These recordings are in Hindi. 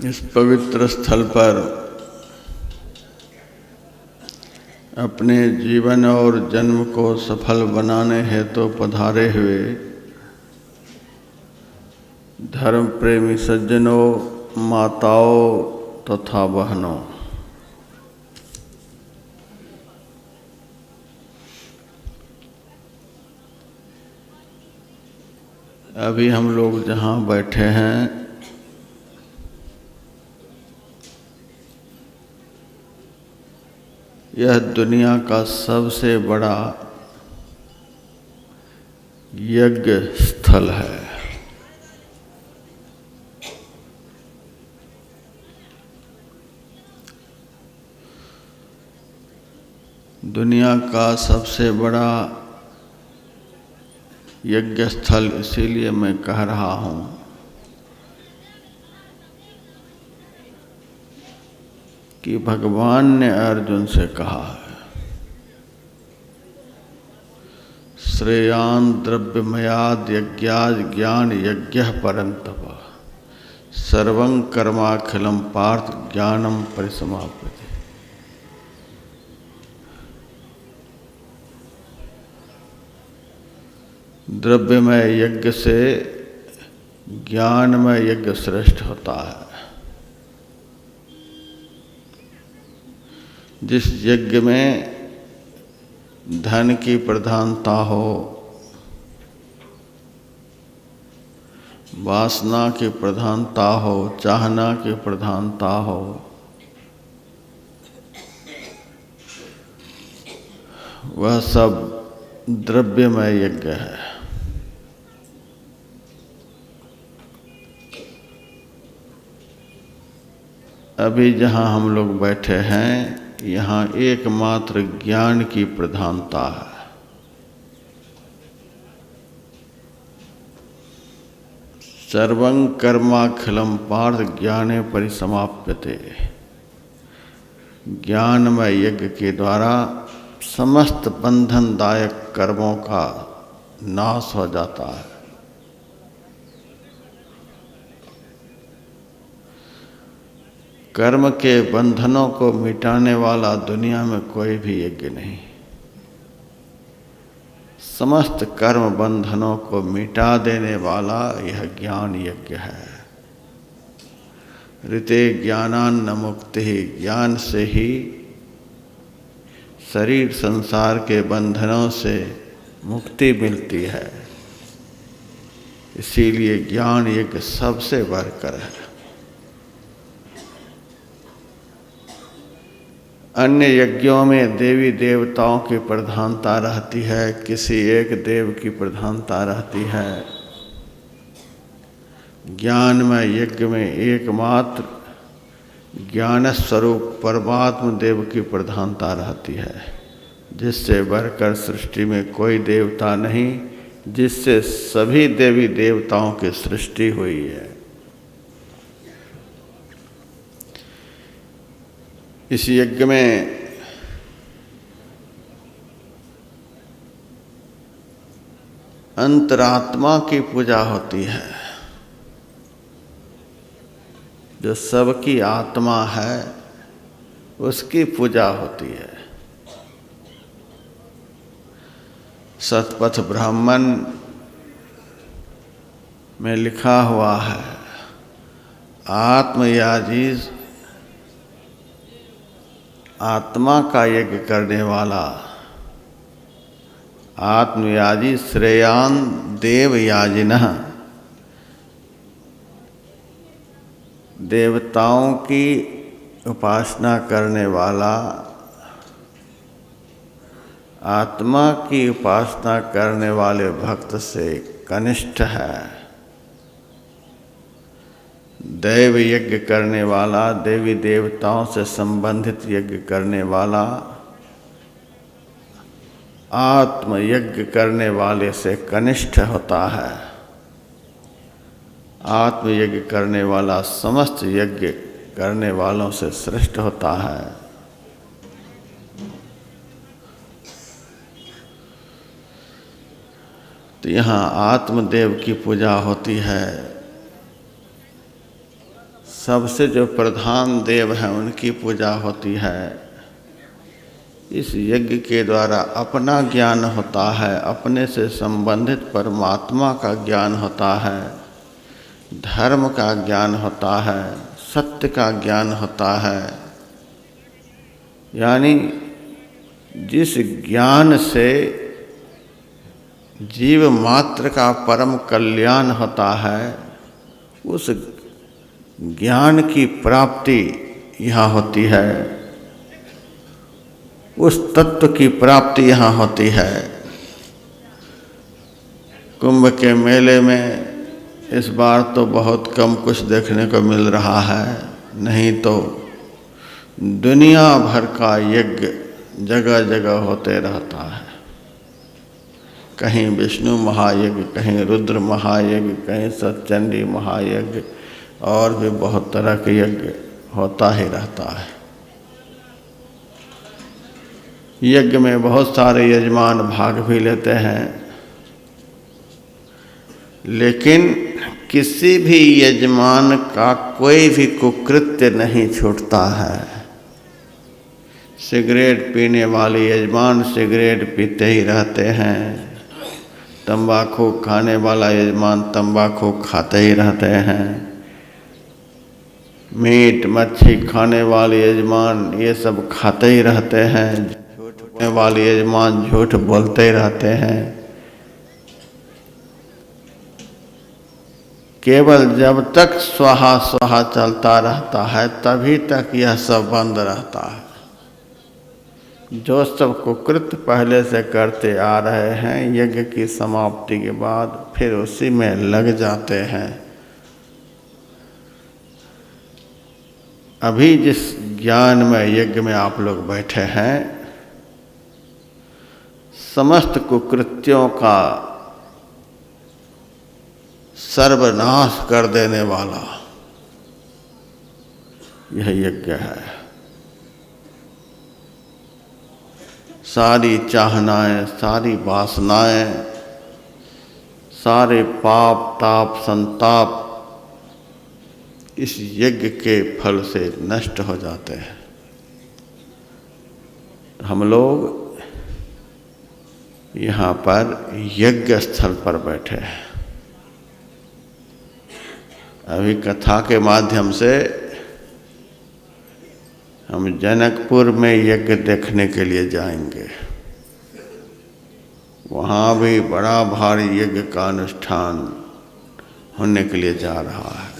इस पवित्र स्थल पर अपने जीवन और जन्म को सफल बनाने हेतु पधारे हुए धर्म प्रेमी सज्जनों, माताओं तथा बहनों, अभी हम लोग जहाँ बैठे हैं यह दुनिया का सबसे बड़ा यज्ञ स्थल है। दुनिया का सबसे बड़ा यज्ञ स्थल इसीलिए मैं कह रहा हूँ कि भगवान ने अर्जुन से कहा है, श्रेयान् द्रव्यमयाद् यज्ञाद् ज्ञान यज्ञः परन्तप सर्वं कर्माखिलं पार्थ ज्ञानं परिसमाप्यते। द्रव्यमय यज्ञ से ज्ञानमय यज्ञ श्रेष्ठ होता है। जिस यज्ञ में धन की प्रधानता हो, वासना की प्रधानता हो, चाहना की प्रधानता हो, वह सब द्रव्यमय यज्ञ है। अभी जहाँ हम लोग बैठे हैं यहाँ एकमात्र ज्ञान की प्रधानता है। सर्वं कर्माखिलं पार्थ ज्ञाने परिसमाप्यते। ज्ञानमय यज्ञ के द्वारा समस्त बंधनदायक कर्मों का नाश हो जाता है। कर्म के बंधनों को मिटाने वाला दुनिया में कोई भी यज्ञ नहीं। समस्त कर्म बंधनों को मिटा देने वाला यह ज्ञान यज्ञ है। ऋते ज्ञानान्न मुक्ति, ज्ञान से ही शरीर संसार के बंधनों से मुक्ति मिलती है। इसीलिए ज्ञान यज्ञ सबसे बढ़कर है। अन्य यज्ञों में देवी देवताओं की प्रधानता रहती है, किसी एक देव की प्रधानता रहती है। ज्ञानमय यज्ञ में एकमात्र ज्ञान स्वरूप परमात्म देव की प्रधानता रहती है, जिससे बढ़कर सृष्टि में कोई देवता नहीं, जिससे सभी देवी देवताओं की सृष्टि हुई है। इस यज्ञ में अंतरात्मा की पूजा होती है। जो सबकी आत्मा है उसकी पूजा होती है। शतपथ ब्राह्मण में लिखा हुआ है, आत्मयाजी आत्मा का यज्ञ करने वाला, आत्मयाजी श्रेयान् देवयाजिनः, देवताओं की उपासना करने वाला आत्मा की उपासना करने वाले भक्त से कनिष्ठ है। दैव यज्ञ करने वाला, देवी देवताओं से संबंधित यज्ञ करने वाला आत्म यज्ञ करने वाले से कनिष्ठ होता है। आत्म यज्ञ करने वाला समस्त यज्ञ करने वालों से श्रेष्ठ होता है। तो यहाँ आत्मदेव की पूजा होती है। सबसे जो प्रधान देव हैं उनकी पूजा होती है। इस यज्ञ के द्वारा अपना ज्ञान होता है, अपने से संबंधित परमात्मा का ज्ञान होता है, धर्म का ज्ञान होता है, सत्य का ज्ञान होता है। यानी जिस ज्ञान से जीव मात्र का परम कल्याण होता है, उस ज्ञान की प्राप्ति यहाँ होती है, उस तत्व की प्राप्ति यहाँ होती है। कुंभ के मेले में इस बार तो बहुत कम कुछ देखने को मिल रहा है, नहीं तो दुनिया भर का यज्ञ जगह जगह होते रहता है। कहीं विष्णु महायज्ञ, कहीं रुद्र महायज्ञ, कहीं सतचंडी महायज्ञ, और भी बहुत तरह के यज्ञ होता ही रहता है। यज्ञ में बहुत सारे यजमान भाग भी लेते हैं, लेकिन किसी भी यजमान का कोई भी कुकृत्य नहीं छूटता है। सिगरेट पीने वाले यजमान सिगरेट पीते ही रहते हैं, तंबाकू खाने वाला यजमान तंबाकू खाते ही रहते हैं, मीट मच्छी खाने वाले यजमान ये सब खाते ही रहते हैं, झूठ बोलने वाले यजमान झूठ बोलते ही रहते हैं। केवल जब तक स्वाहा स्वाहा चलता रहता है तभी तक यह सब बंद रहता है। जो सब कुकृत्य पहले से करते आ रहे हैं, यज्ञ की समाप्ति के बाद फिर उसी में लग जाते हैं। अभी जिस ज्ञान में यज्ञ में आप लोग बैठे हैं, समस्त कुकृत्यों का सर्वनाश कर देने वाला यह यज्ञ है। सारी चाहनाएं, सारी वासनाएं, सारे पाप ताप संताप इस यज्ञ के फल से नष्ट हो जाते हैं। हम लोग यहाँ पर यज्ञ स्थल पर बैठे हैं। अभी कथा के माध्यम से हम जनकपुर में यज्ञ देखने के लिए जाएंगे। वहाँ भी बड़ा भारी यज्ञ का अनुष्ठान होने के लिए जा रहा है।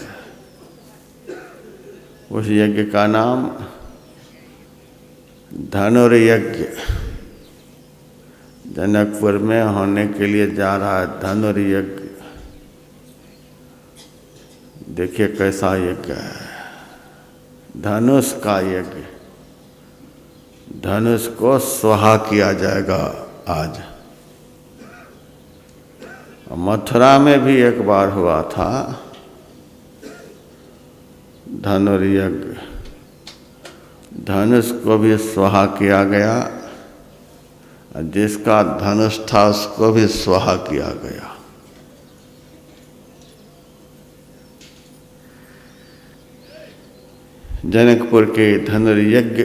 उस यज्ञ का नाम धनुर्यज्ञ जनकपुर में होने के लिए जा रहा है। धनुर्यज्ञ देखिए कैसा यज्ञ है। धनुष का यज्ञ, धनुष को स्वाहा किया जाएगा आज। मथुरा में भी एक बार हुआ था धनुर्यज्ञ, धनुष को भी स्वाहा किया गया, जिसका धनुष था उसको भी स्वाहा किया गया। जनकपुर के धनुर्यज्ञ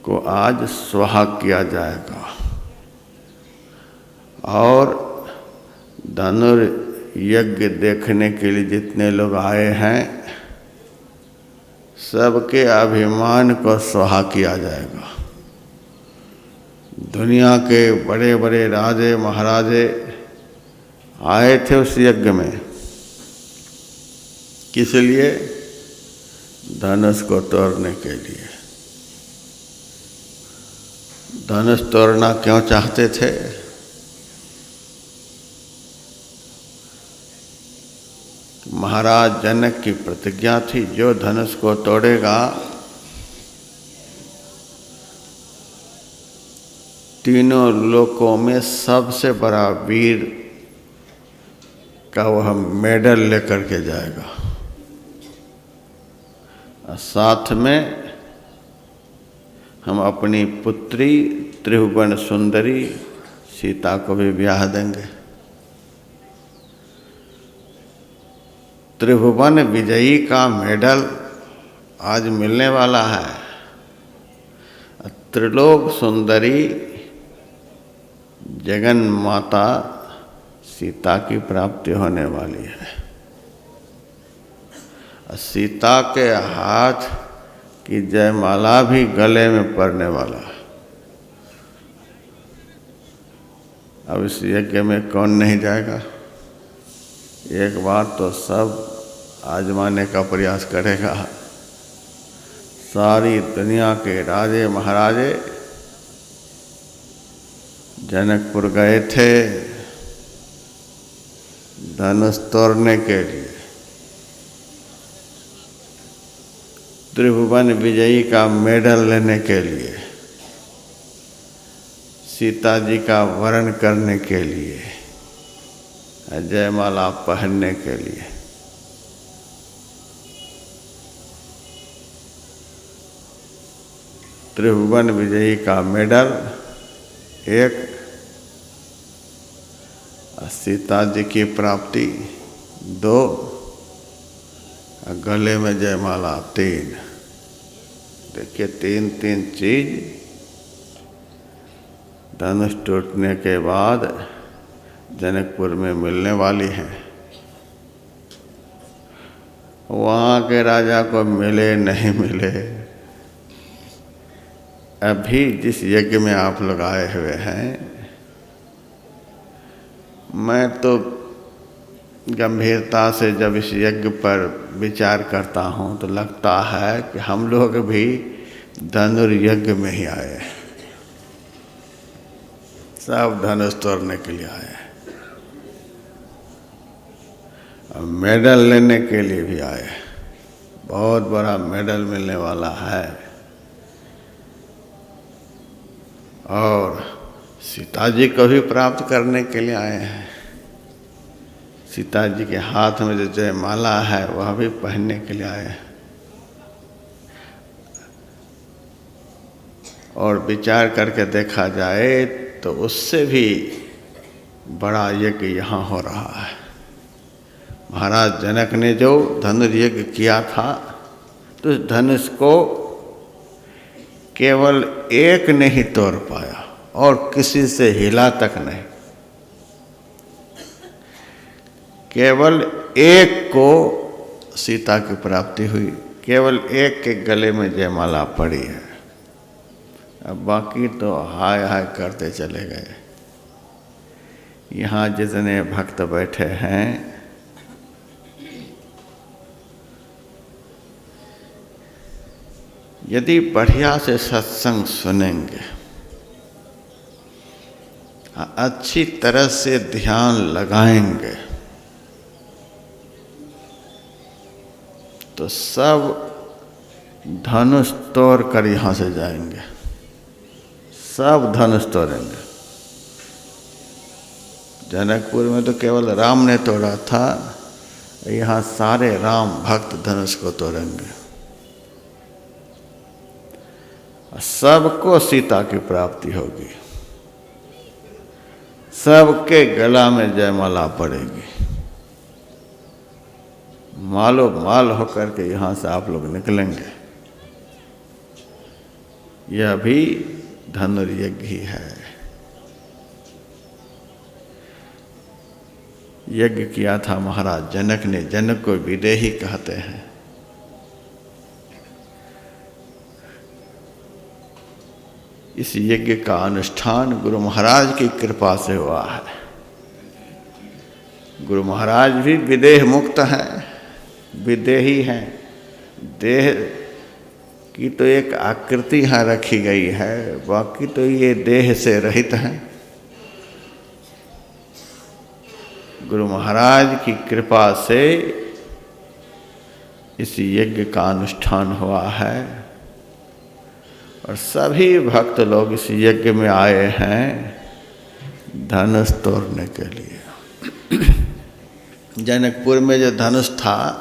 को आज स्वाहा किया जाएगा और धनुर्यज्ञ देखने के लिए जितने लोग आए हैं सबके अभिमान को स्वाहा किया जाएगा। दुनिया के बड़े बड़े राजे महाराजे आए थे उस यज्ञ में, किस लिए? धनुष को तोड़ने के लिए। धनुष तोड़ना क्यों चाहते थे? महाराज जनक की प्रतिज्ञा थी, जो धनुष को तोड़ेगा तीनों लोकों में सबसे बड़ा वीर का वह मेडल लेकर के जाएगा। साथ में हम अपनी पुत्री त्रिभुवन सुंदरी सीता को भी ब्याह देंगे। त्रिभुवन विजयी का मेडल आज मिलने वाला है। त्रिलोक सुंदरी जगन माता सीता की प्राप्ति होने वाली है। सीता के हाथ की जयमाला भी गले में पड़ने वाला है। अब इस यज्ञ में कौन नहीं जाएगा? एक बार तो सब आजमाने का प्रयास करेगा। सारी दुनिया के राजे महाराजे जनकपुर गए थे धनुष तोड़ने के लिए, त्रिभुवन विजयी का मेडल लेने के लिए, सीता जी का वरण करने के लिए, जयमाला पहनने के लिए। त्रिभुवन विजयी का मेडल एक, सीता जी की प्राप्ति दो, गले में जयमाला तीन। देखिए तीन तीन चीज धनुष टूटने के बाद जनकपुर में मिलने वाली है। वहाँ के राजा को मिले नहीं मिले, अभी जिस यज्ञ में आप लोग आए हुए हैं, मैं तो गंभीरता से जब इस यज्ञ पर विचार करता हूँ तो लगता है कि हम लोग भी धनुर्यज्ञ में ही आए, सब धनुष तोड़ने के लिए आए, और मेडल लेने के लिए भी आए। बहुत बड़ा मेडल मिलने वाला है। और सीता जी को भी प्राप्त करने के लिए आए हैं। सीता जी के हाथ में जो जयमाला है वह भी पहनने के लिए आए हैं। और विचार करके देखा जाए तो उससे भी बड़ा यज्ञ यहाँ हो रहा है। महाराज जनक ने जो धनुर्यज्ञ किया था तो उस धनुष को केवल एक ने ही तोड़ पाया और किसी से हिला तक नहीं। केवल एक को सीता की प्राप्ति हुई, केवल एक के गले में जयमाला पड़ी है। अब बाकी तो हाय हाय करते चले गए। यहाँ जितने भक्त बैठे हैं, यदि बढ़िया से सत्संग सुनेंगे, अच्छी तरह से ध्यान लगाएंगे, तो सब धनुष तोड़ कर यहाँ से जाएंगे। सब धनुष तोड़ेंगे। जनकपुर में तो केवल राम ने तोड़ा था, यहाँ सारे राम भक्त धनुष को तोड़ेंगे। सबको सीता की प्राप्ति होगी, सबके गला में जयमाला पड़ेगी। मालो माल होकर के यहाँ से आप लोग निकलेंगे। यह भी धनुर्यज्ञ ही है। यज्ञ किया था महाराज जनक ने। जनक को विदेही कहते हैं। इस यज्ञ का अनुष्ठान गुरु महाराज की कृपा से हुआ है। गुरु महाराज भी विदेह मुक्त हैं, विदेही हैं। देह की तो एक आकृति यहाँ रखी गई है, बाकी तो ये देह से रहित हैं। गुरु महाराज की कृपा से इस यज्ञ का अनुष्ठान हुआ है और सभी भक्त लोग इस यज्ञ में आए हैं धनुष तोड़ने के लिए। जनकपुर में जो धनुष था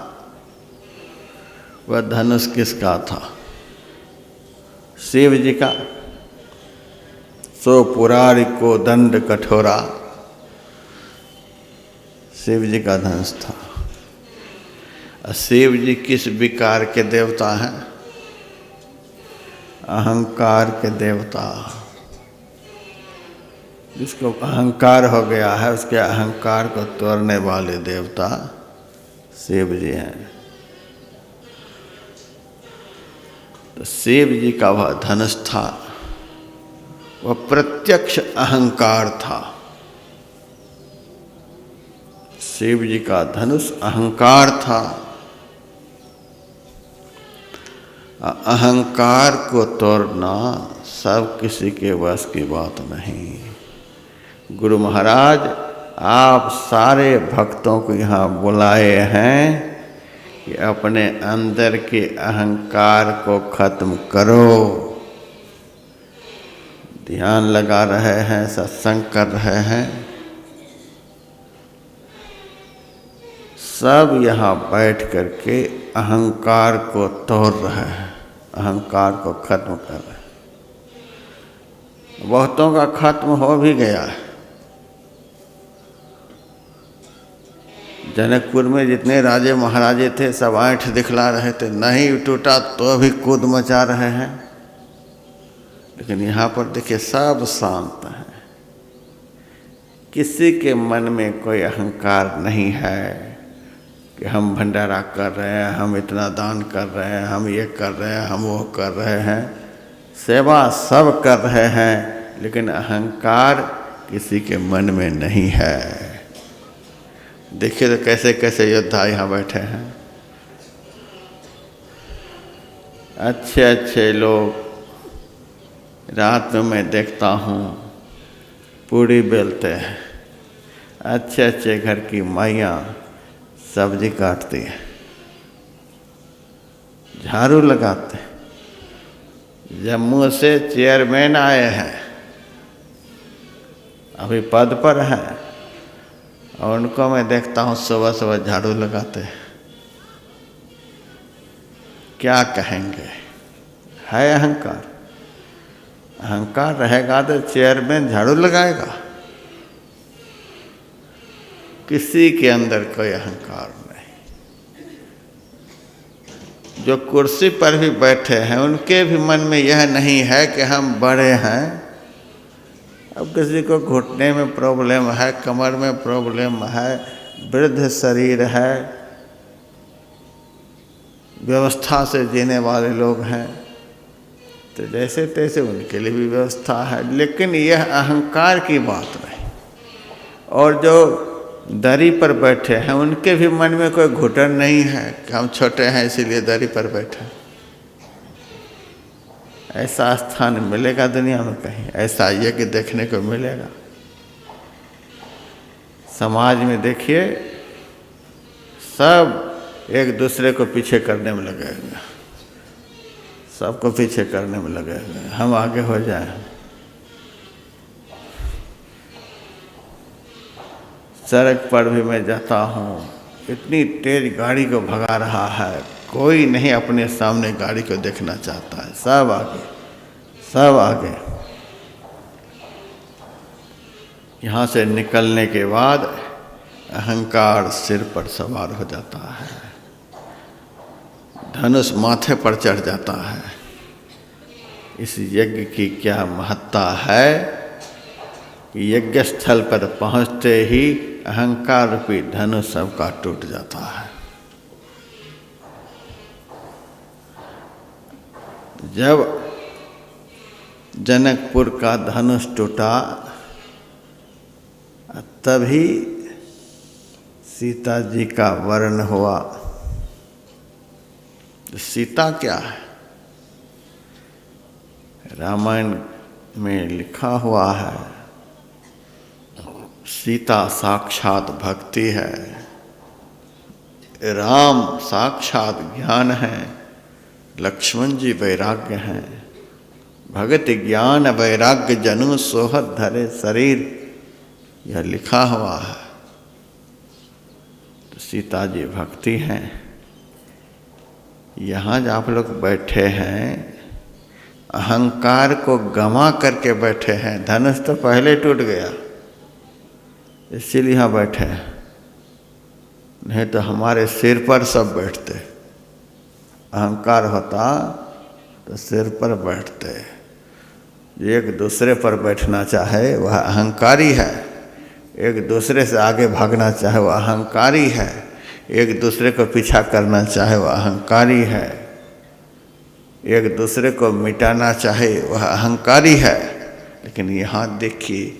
वह धनुष किसका था? शिव जी का। सो पुरारी को दंड कठोरा, शिव जी का धनुष था। शिव जी किस विकार के देवता हैं? अहंकार के देवता। जिसको अहंकार हो गया है उसके अहंकार को तोड़ने वाले देवता शिव जी हैं। तो शिव जी का वह धनुष था, वह प्रत्यक्ष अहंकार था। शिव जी का धनुष अहंकार था। अहंकार को तोड़ना सब किसी के वश की बात नहीं। गुरु महाराज आप सारे भक्तों को यहाँ बुलाए हैं कि अपने अंदर के अहंकार को खत्म करो। ध्यान लगा रहे हैं, सत्संग कर रहे हैं, सब यहाँ बैठ करके अहंकार को तोड़ रहे हैं, अहंकार को खत्म कर रहे हैं। बहुतों का खत्म हो भी गया है। जनकपुर में जितने राजे महाराजे थे सब आंठ दिखला रहे थे, नहीं टूटा तो भी कूद मचा रहे हैं। लेकिन यहाँ पर देखिए सब शांत हैं, किसी के मन में कोई अहंकार नहीं है कि हम भंडारा कर रहे हैं, हम इतना दान कर रहे हैं, हम ये कर रहे हैं, हम वो कर रहे हैं। सेवा सब कर रहे हैं, लेकिन अहंकार किसी के मन में नहीं है। देखिए तो कैसे कैसे योद्धा यहाँ बैठे हैं, अच्छे अच्छे लोग। रात में मैं देखता हूँ पूड़ी बेलते हैं, अच्छे अच्छे घर की माइयाँ सब्जी काटती हैं, झाड़ू लगाते हैं। जम्मू से चेयरमैन आए हैं, अभी पद पर हैं, और उनको मैं देखता हूँ सुबह सुबह झाड़ू लगाते हैं। क्या कहेंगे? है अहंकार। अहंकार रहेगा तो चेयरमैन झाड़ू लगाएगा? किसी के अंदर कोई अहंकार नहीं। जो कुर्सी पर भी बैठे हैं उनके भी मन में यह नहीं है कि हम बड़े हैं। अब किसी को घुटने में प्रॉब्लम है, कमर में प्रॉब्लम है, वृद्ध शरीर है, व्यवस्था से जीने वाले लोग हैं, तो जैसे तैसे उनके लिए भी व्यवस्था है। लेकिन यह अहंकार की बात नहीं। और जो दरी पर बैठे हैं उनके भी मन में कोई घुटन नहीं है कि हम छोटे हैं इसीलिए दरी पर बैठे। ऐसा स्थान मिलेगा दुनिया में कहीं? ऐसा यज्ञ देखने को मिलेगा? समाज में देखिए सब एक दूसरे को पीछे करने में लगे हुए, सबको पीछे करने में लगे हुए, हम आगे हो जाएं। सड़क पर भी मैं जाता हूँ, इतनी तेज गाड़ी को भगा रहा है, कोई नहीं अपने सामने गाड़ी को देखना चाहता है, सब आगे, सब आगे। यहाँ से निकलने के बाद अहंकार सिर पर सवार हो जाता है, धनुष माथे पर चढ़ जाता है। इस यज्ञ की क्या महत्ता है कि यज्ञ स्थल पर पहुँचते ही अहंकार रूपी धनुष सबका टूट जाता है। जब जनकपुर का धनुष टूटा तभी सीता जी का वर्ण हुआ। सीता क्या है? रामायण में लिखा हुआ है, सीता साक्षात भक्ति है, राम साक्षात ज्ञान है, लक्ष्मण जी वैराग्य हैं। भगत ज्ञान वैराग्य जनु सोहत धरे शरीर, यह लिखा हुआ है। तो सीता जी भक्ति हैं। यहाँ जब आप लोग बैठे हैं अहंकार को गंवा करके बैठे हैं। धनुष तो पहले टूट गया, इसीलिए यहाँ बैठे हैं। नहीं तो हमारे सिर पर सब बैठते। अहंकार होता तो सिर पर बैठते। एक दूसरे पर बैठना चाहे वह अहंकारी है, एक दूसरे से आगे भागना चाहे वह अहंकारी है, एक दूसरे को पीछा करना चाहे वह अहंकारी है, एक दूसरे को मिटाना चाहे वह अहंकारी है। लेकिन यहाँ देखिए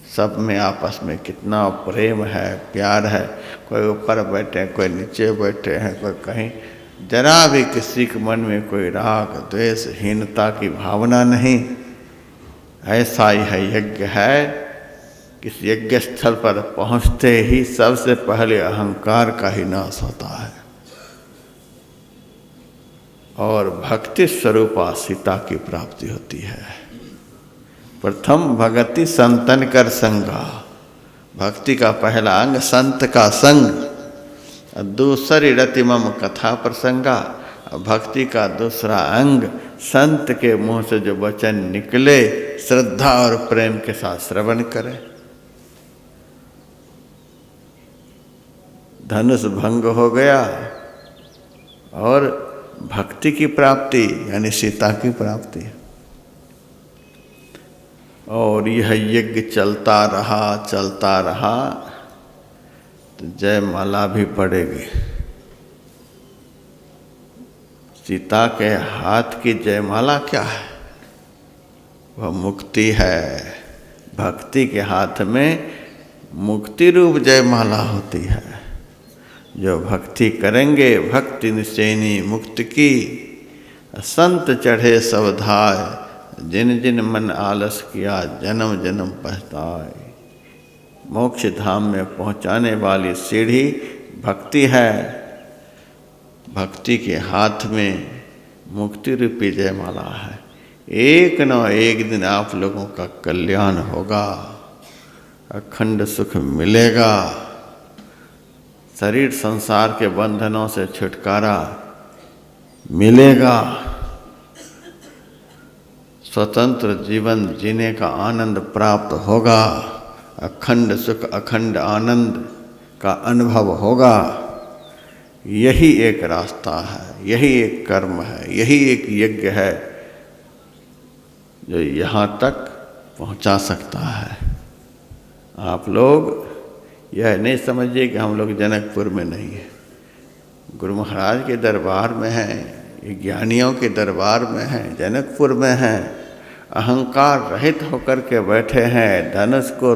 सब में आपस में कितना प्रेम है, प्यार है। कोई ऊपर बैठे हैं, कोई नीचे बैठे हैं, कोई कहीं। जरा भी किसी के मन में कोई राग द्वेष हीनता की भावना नहीं। ऐसा ही यज्ञ है। किस यज्ञ स्थल पर पहुँचते ही सबसे पहले अहंकार का ही नाश होता है और भक्ति स्वरूपा सीता की प्राप्ति होती है। प्रथम भगति संतन कर संगा। भक्ति का पहला अंग संत का संग, दूसरी रति मम कथा प्रसंगा। भक्ति का दूसरा अंग संत के मुंह से जो वचन निकले श्रद्धा और प्रेम के साथ श्रवण करें। धनुष भंग हो गया और भक्ति की प्राप्ति यानी सीता की प्राप्ति। और यह यज्ञ चलता रहा तो जयमाला भी पड़ेगी। सीता के हाथ की जयमाला क्या है? वह मुक्ति है। भक्ति के हाथ में मुक्ति रूप जयमाला होती है। जो भक्ति करेंगे भक्ति निश्चयनी मुक्ति की, संत चढ़े सवधाय, जिन जिन मन आलस किया जन्म जन्म पछताए। मोक्ष धाम में पहुंचाने वाली सीढ़ी भक्ति है। भक्ति के हाथ में मुक्ति रूपी जयमाला है। एक न एक दिन आप लोगों का कल्याण होगा, अखंड सुख मिलेगा, शरीर संसार के बंधनों से छुटकारा मिलेगा, स्वतंत्र जीवन जीने का आनंद प्राप्त होगा, अखंड सुख अखंड आनंद का अनुभव होगा। यही एक रास्ता है, यही एक कर्म है, यही एक यज्ञ है जो यहाँ तक पहुँचा सकता है। आप लोग यह नहीं समझिए कि हम लोग जनकपुर में नहीं हैं। गुरु महाराज के दरबार में हैं, ज्ञानियों के दरबार में हैं, जनकपुर में हैं। अहंकार रहित होकर के बैठे हैं, धनुष को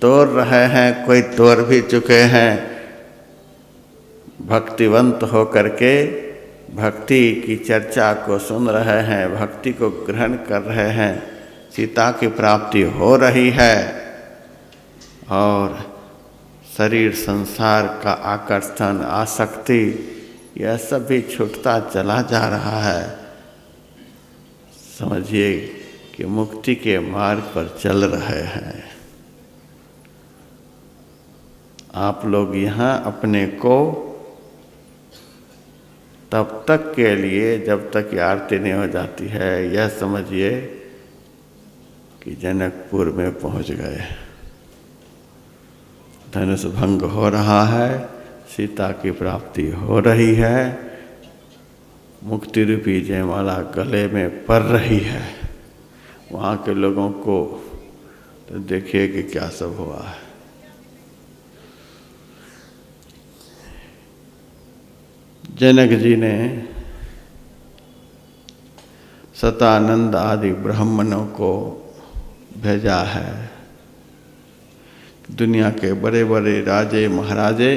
तोड़ रहे हैं, कोई तोड़ भी चुके हैं। भक्तिवंत होकर के भक्ति की चर्चा को सुन रहे हैं, भक्ति को ग्रहण कर रहे हैं। सीता की प्राप्ति हो रही है और शरीर संसार का आकर्षण आसक्ति यह सब भी छूटता चला जा रहा है। समझिए कि मुक्ति के मार्ग पर चल रहे हैं। आप लोग यहाँ अपने को तब तक के लिए जब तक ये आरती नहीं हो जाती है यह समझिए कि जनकपुर में पहुँच गए। धनुष भंग हो रहा है, सीता की प्राप्ति हो रही है, मुक्ति रूपी जयमाला गले में पड़ रही है। वहाँ के लोगों को तो देखिए कि क्या सब हुआ है। जनक जी ने सतानंद आदि ब्राह्मणों को भेजा है। दुनिया के बड़े बड़े राजे महाराजे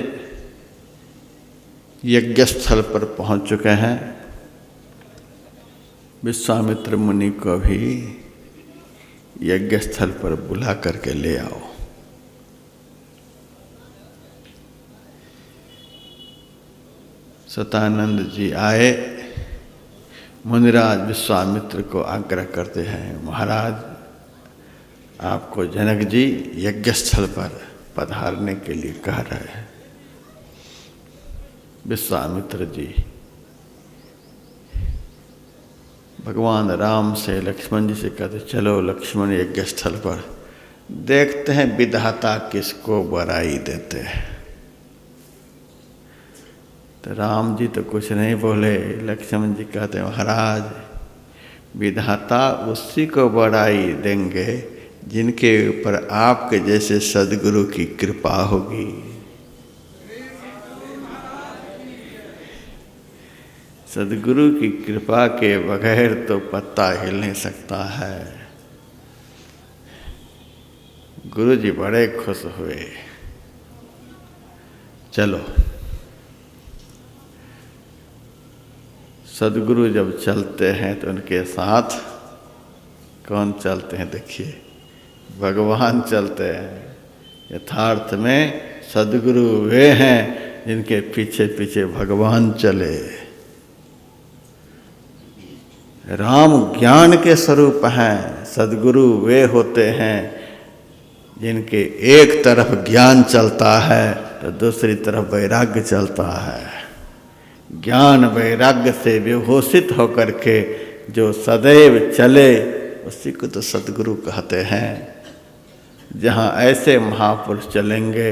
यज्ञ स्थल पर पहुंच चुके हैं। विश्वामित्र मुनि को भी यज्ञ स्थल पर बुला करके ले आओ। सतानंद जी आए। मुनिराज विश्वामित्र को आग्रह करते हैं, महाराज आपको जनक जी यज्ञ स्थल पर पधारने के लिए कह रहे हैं। विश्वामित्र जी भगवान राम से लक्ष्मण जी से कहते, चलो लक्ष्मण यज्ञ स्थल पर देखते हैं विधाता किसको बराई देते हैं। तो राम जी तो कुछ नहीं बोले। लक्ष्मण जी कहते महाराज, विधाता उसी को बड़ाई देंगे जिनके ऊपर आपके जैसे सद्गुरु की कृपा होगी। सद्गुरु की कृपा के बगैर तो पत्ता हिल नहीं सकता है। गुरु जी बड़े खुश हुए। चलो, सद्गुरु जब चलते हैं तो उनके साथ कौन चलते हैं? देखिए, भगवान चलते हैं। यथार्थ में सद्गुरु वे हैं जिनके पीछे पीछे भगवान चले। राम ज्ञान के स्वरूप हैं। सद्गुरु वे होते हैं जिनके एक तरफ ज्ञान चलता है तो दूसरी तरफ वैराग्य चलता है। ज्ञान वैराग्य से विभूषित होकर के जो सदैव चले उसी को तो सद्गुरु कहते हैं। जहाँ ऐसे महापुरुष चलेंगे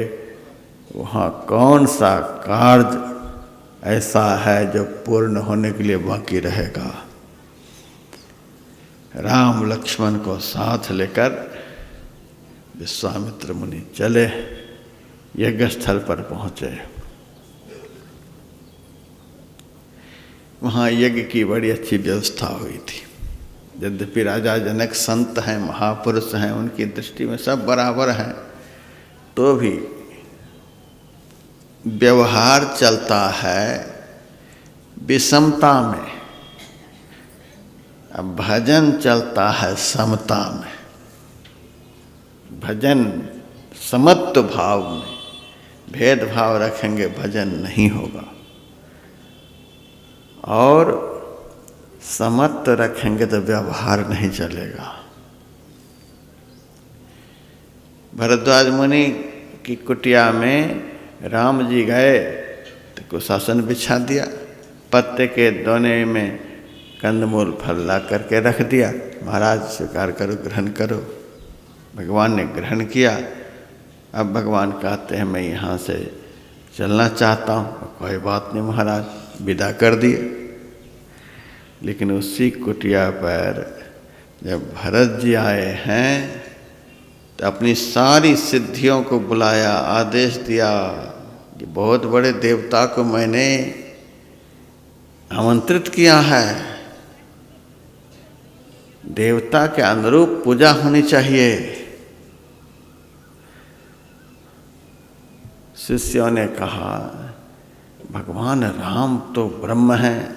वहाँ कौन सा कार्य ऐसा है जो पूर्ण होने के लिए बाकी रहेगा। राम लक्ष्मण को साथ लेकर विश्वामित्र मुनि चले, यज्ञ स्थल पर पहुँचे। वहाँ यज्ञ की बड़ी अच्छी व्यवस्था हुई थी। यद्यपि राजा जनक संत हैं, महापुरुष हैं, उनकी दृष्टि में सब बराबर हैं, तो भी व्यवहार चलता है विषमता में, अब भजन चलता है समता में। भजन समत्व भाव में, भेदभाव रखेंगे भजन नहीं होगा, और समत्व रखेंगे तो व्यवहार नहीं चलेगा। भरद्वाज मुनि की कुटिया में राम जी गए तो कुशासन बिछा दिया, पत्ते के दोने में कंदमूल फल ला करके रख दिया। महाराज स्वीकार करो, ग्रहण करो। भगवान ने ग्रहण किया। अब भगवान कहते हैं मैं यहाँ से चलना चाहता हूँ। कोई बात नहीं महाराज, विदा कर दिए। लेकिन उसी कुटिया पर जब भरत जी आए हैं तो अपनी सारी सिद्धियों को बुलाया, आदेश दिया कि बहुत बड़े देवता को मैंने आमंत्रित किया है, देवता के अनुरूप पूजा होनी चाहिए। शिष्यों ने कहा भगवान राम तो ब्रह्म हैं,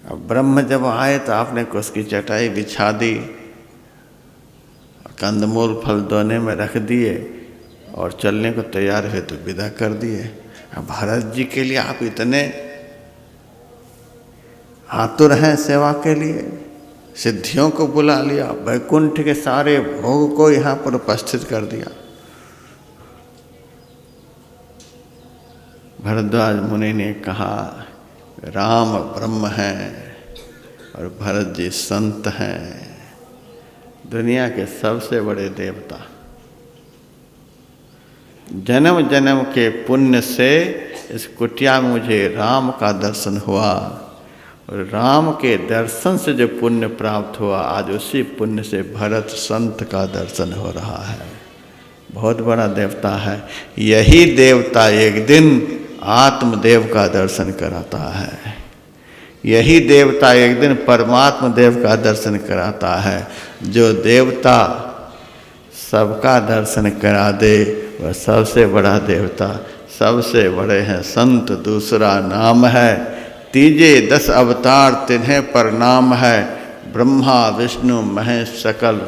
अब ब्रह्म जब आए तो आपने उसकी चटाई बिछा दी, कंदमूल फल दोने में रख दिए और चलने को तैयार हुए तो विदा कर दिए। अब भरत जी के लिए आप इतने आतुर हैं सेवा के लिए, सिद्धियों को बुला लिया, वैकुंठ के सारे भोग को यहाँ पर उपस्थित कर दिया। भरद्वाज मुनि ने कहा राम ब्रह्म हैं और भरत जी संत हैं, दुनिया के सबसे बड़े देवता। जन्म जन्म के पुण्य से इस कुटिया में मुझे राम का दर्शन हुआ, और राम के दर्शन से जो पुण्य प्राप्त हुआ, आज उसी पुण्य से भरत संत का दर्शन हो रहा है। बहुत बड़ा देवता है। यही देवता एक दिन आत्मदेव का दर्शन कराता है। यही देवता एक दिन परमात्मा देव का दर्शन कराता है। जो देवता सबका दर्शन करा दे वह सबसे बड़ा देवता। सबसे बड़े हैं संत, दूसरा नाम है। तीजे 10 अवतार तिन्हें प्रणाम है, ब्रह्मा विष्णु महेश सकल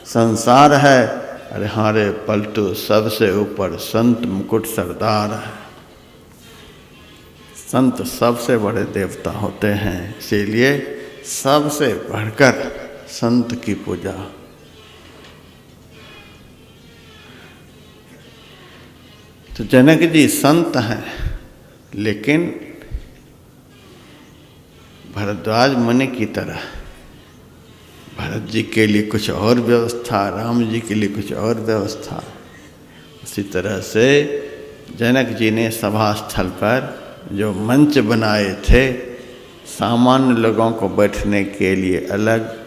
संसार है। अरे हारे पलटू सबसे ऊपर संत मुकुट सरदार है। संत सबसे बड़े देवता होते हैं, इसीलिए सबसे बढ़कर संत की पूजा। तो जनक जी संत हैं, लेकिन भरद्वाज मुनि की तरह भरत जी के लिए कुछ और व्यवस्था, राम जी के लिए कुछ और व्यवस्था। उसी तरह से जनक जी ने सभा स्थल पर जो मंच बनाए थे सामान्य लोगों को बैठने के लिए अलग,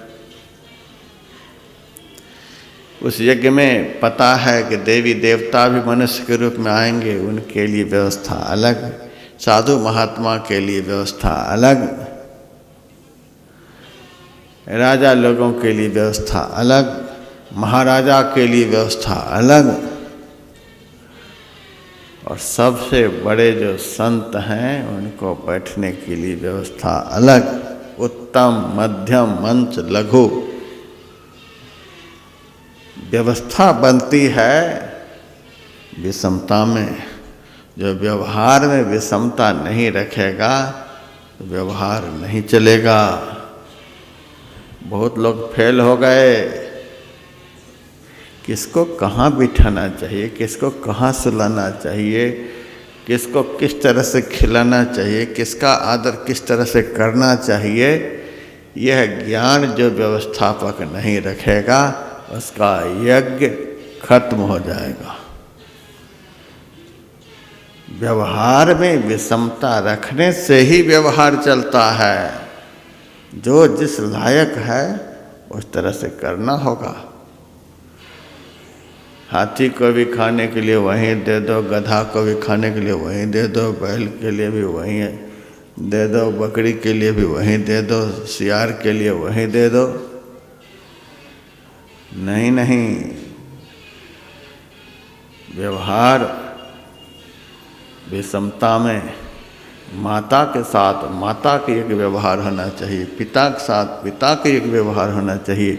उस यज्ञ में पता है कि देवी देवता भी मनुष्य के रूप में आएंगे, उनके लिए व्यवस्था अलग, साधु महात्मा के लिए व्यवस्था अलग, राजा लोगों के लिए व्यवस्था अलग, महाराजा के लिए व्यवस्था अलग, और सबसे बड़े जो संत हैं उनको बैठने के लिए व्यवस्था अलग। उत्तम, मध्यम, मंच, लघु व्यवस्था बनती है विषमता में। जो व्यवहार में विषमता नहीं रखेगा तो व्यवहार नहीं चलेगा। बहुत लोग फेल हो गए, किसको कहाँ बिठाना चाहिए, किसको कहाँ सुलाना चाहिए, किसको किस तरह से खिलाना चाहिए, किसका आदर किस तरह से करना चाहिए, यह ज्ञान जो व्यवस्थापक नहीं रखेगा उसका यज्ञ खत्म हो जाएगा। व्यवहार में विषमता रखने से ही व्यवहार चलता है। जो जिस लायक है उस तरह से करना होगा। हाथी को भी खाने के लिए वहीं दे दो, गधा को भी खाने के लिए वहीं दे दो, बैल के लिए भी वहीं दे दो, बकरी के लिए भी वहीं दे दो, सियार के लिए वहीं दे दो। नहीं नहीं, व्यवहार विषमता में माता के साथ माता के एक व्यवहार होना चाहिए, पिता के साथ पिता के एक व्यवहार होना चाहिए,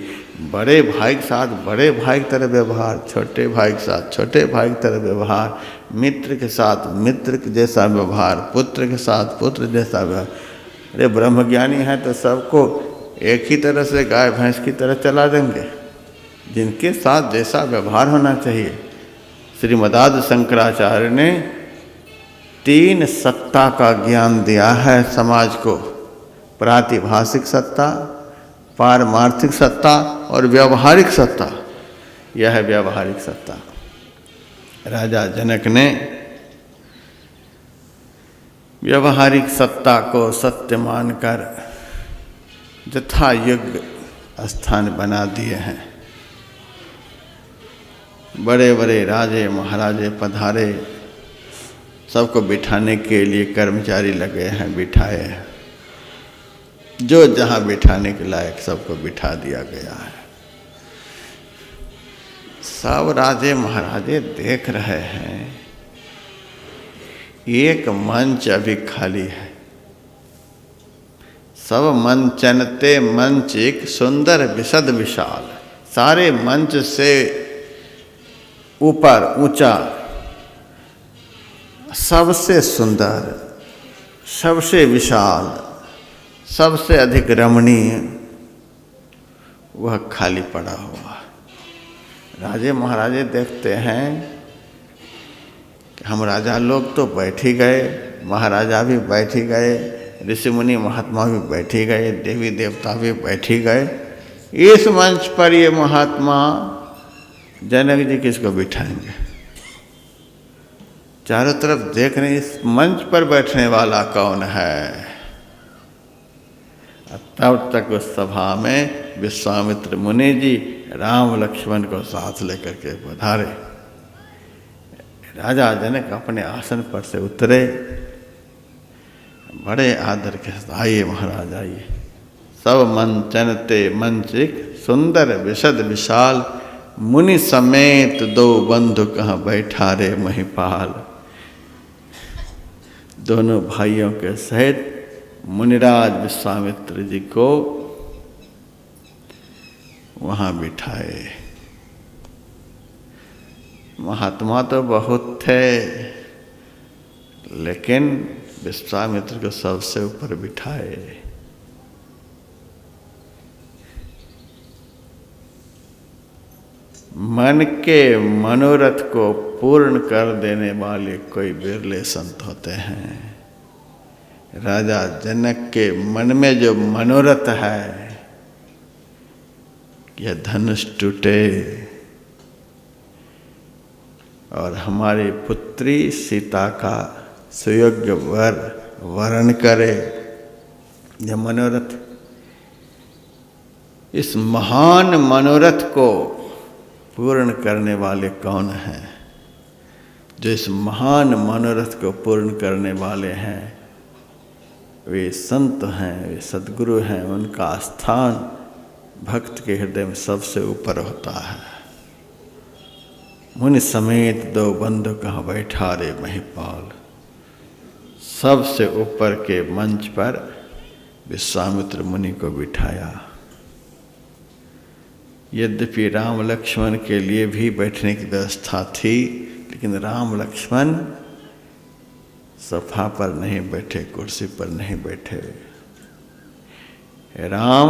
बड़े भाई के साथ बड़े भाई की तरह व्यवहार, छोटे भाई के साथ छोटे भाई की तरह व्यवहार, मित्र के साथ मित्र के जैसा व्यवहार, पुत्र के साथ पुत्र जैसा व्यवहार। अरे ब्रह्मज्ञानी है तो सबको एक ही तरह से गाय भैंस की तरह चला देंगे। जिनके साथ जैसा व्यवहार होना चाहिए। श्रीमदाद शंकराचार्य ने 3 सत्ता का ज्ञान दिया है समाज को, प्रातिभाषिक सत्ता, पारमार्थिक सत्ता और व्यवहारिक सत्ता। यह है व्यवहारिक सत्ता। राजा जनक ने व्यवहारिक सत्ता को सत्य मानकर यथा योग्य स्थान बना दिए हैं। बड़े बड़े राजे महाराजे पधारे, सबको बिठाने के लिए कर्मचारी लगे हैं, बिठाए हैं। जो जहाँ बिठाने के लायक सबको बिठा दिया गया है। सब राजे महाराजे देख रहे हैं, एक मंच अभी खाली है। सब मंचनते मंच एक सुंदर विशद विशाल, सारे मंच से ऊपर ऊंचा, सबसे सुंदर, सबसे विशाल, सबसे अधिक रमणीय वह खाली पड़ा हुआ। राजे महाराजे देखते हैं कि हम राजा लोग तो बैठ ही गए, महाराजा भी बैठ ही गए, ऋषि मुनि महात्मा भी बैठ ही गए, देवी देवता भी बैठ ही गए। इस मंच पर ये महात्मा जनक जी किसको बिठाएंगे? चारों तरफ देख रहे हैं, इस मंच पर बैठने वाला कौन है? तब तक उस सभा में विश्वामित्र मुनि जी राम लक्ष्मण को साथ लेकर के पधारे। राजा जनक अपने आसन पर से उतरे, बड़े आदर के साथ, आइए महाराज आइए। सब मंचनते मंचिक सुंदर विशद विशाल, मुनि समेत 2 बंधु कहाँ बैठा रे महिपाल। दोनों भाइयों के सहित मुनिराज विश्वामित्र जी को वहाँ बिठाए। महात्मा तो बहुत थे, लेकिन विश्वामित्र को सबसे ऊपर बिठाए। मन के मनोरथ को पूर्ण कर देने वाले कोई बिरले संत होते हैं। राजा जनक के मन में जो मनोरथ है, यह धनुष टूटे और हमारी पुत्री सीता का सुयोग्य वर वरण करे, यह मनोरथ। इस महान मनोरथ को पूर्ण करने वाले कौन हैं? जो इस महान मनोरथ को पूर्ण करने वाले हैं वे संत हैं, वे सद्गुरु हैं। उनका स्थान भक्त के हृदय में सबसे ऊपर होता है। मुनि समेत दो बंधु कहाँ बैठा रे महिपाल। सबसे ऊपर के मंच पर विश्वामित्र मुनि को बिठाया। यद्यपि राम लक्ष्मण के लिए भी बैठने की व्यवस्था थी, लेकिन राम लक्ष्मण सोफा पर नहीं बैठे, कुर्सी पर नहीं बैठे। राम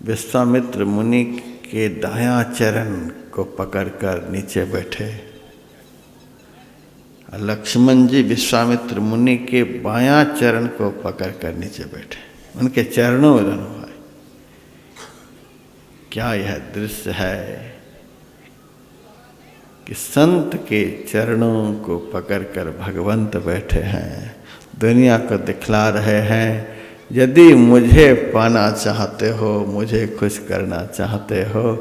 विश्वामित्र मुनि के दायां चरण को पकड़कर नीचे बैठे, लक्ष्मण जी विश्वामित्र मुनि के बायां चरण को पकड़कर नीचे बैठे। उनके चरणों में दोनों भाई। क्या यह दृश्य है कि संत के चरणों को पकड़कर भगवंत बैठे हैं, दुनिया को दिखला रहे हैं। यदि मुझे पाना चाहते हो, मुझे खुश करना चाहते हो,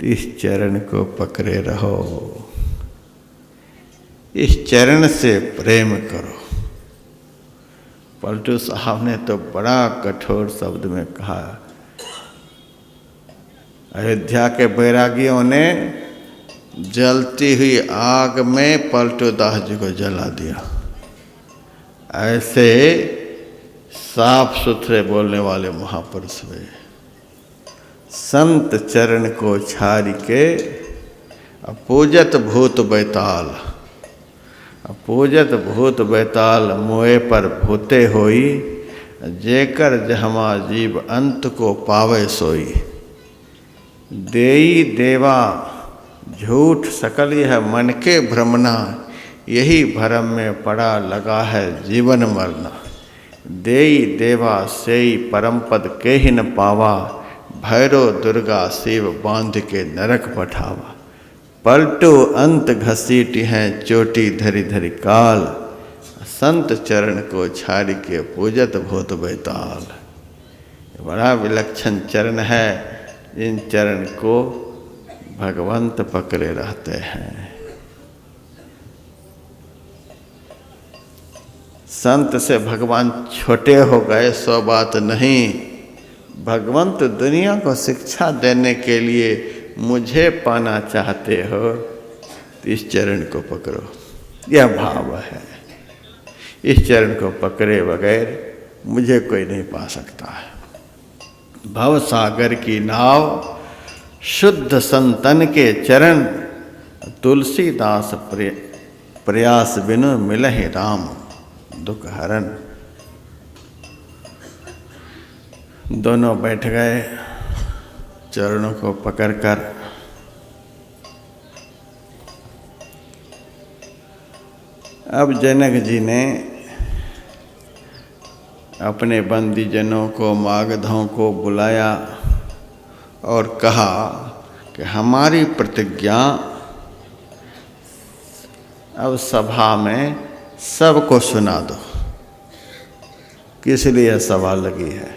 तो इस चरण को पकड़े रहो, इस चरण से प्रेम करो। पलटू साहब ने तो बड़ा कठोर शब्द में कहा, अयोध्या के बैरागियों ने जलती हुई आग में पलटू दास जी को जला दिया। ऐसे साफ सुथरे बोलने वाले महापुरुष हुए। संत चरण को छारी के पूजत भूत बैताल, पूजत भूत बैताल मोए पर भूते होई, जेकर जहमा जीव अंत को पावे सोई। देई देवा झूठ सकल यह मन के भ्रमना, यही भरम में पड़ा लगा है जीवन मरना। देई देवा सेई परम पद के ही न पावा, भैरो दुर्गा शिव बांध के नरक पठावा। पलटू अंत घसीटी हैं चोटी धरी धरी काल, संत चरण को छारी के पूजत भूत बैताल। बड़ा विलक्षण चरण है, इन चरण को भगवंत पकड़े रहते हैं। संत से भगवान छोटे हो गए सो बात नहीं। भगवंत दुनिया को शिक्षा देने के लिए मुझे पाना चाहते हो तो इस चरण को पकड़ो, यह भाव है। इस चरण को पकड़े बगैर मुझे कोई नहीं पा सकता है। भव सागर की नाव शुद्ध संतन के चरण, तुलसीदास प्रयास बिनु मिलहि राम दुख हरण। दोनों बैठ गए चरणों को पकड़कर। अब जनक जी ने अपने बंदीजनों को, मागधों को बुलाया और कहा कि हमारी प्रतिज्ञा अब सभा में सबको सुना दो। किस लिए सभा लगी है?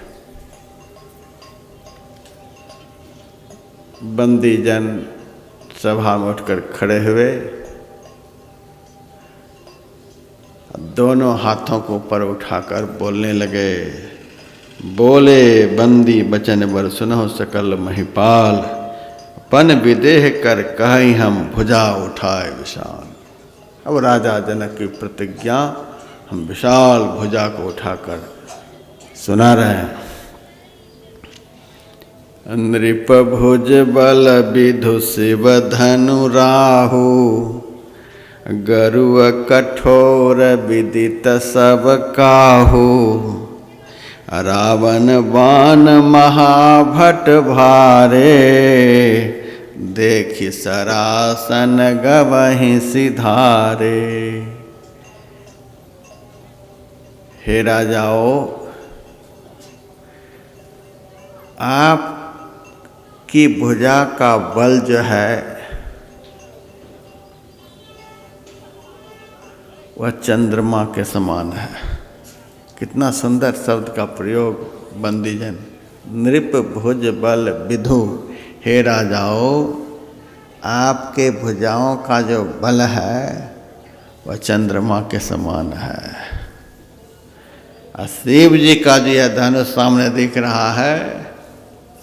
बंदीजन सभा में उठकर खड़े हुए, दोनों हाथों को ऊपर उठाकर बोलने लगे। बोले बंदी बचन बर सुनो सकल महिपाल, पन विदेह कर कहीं हम भुजा उठाए विशाल। अब राजा जनक की प्रतिज्ञा हम विशाल भुजा को उठाकर सुना रहे हैं। नृप भुज बल विधु शिव धनु राहु, गरुड़ कठोर विदित सब काहू। रावण बाण महाभट भारे, देखि सरासन गवहि सिधारे। हे राजाओ, आपकी भुजा का बल जो है वह चंद्रमा के समान है। कितना सुंदर शब्द का प्रयोग बंदीजन। नृप भुज बल विधु, हे राजाओं आपके भुजाओं का जो बल है वह चंद्रमा के समान है। और शिव जी का जो यह धनुष सामने दिख रहा है,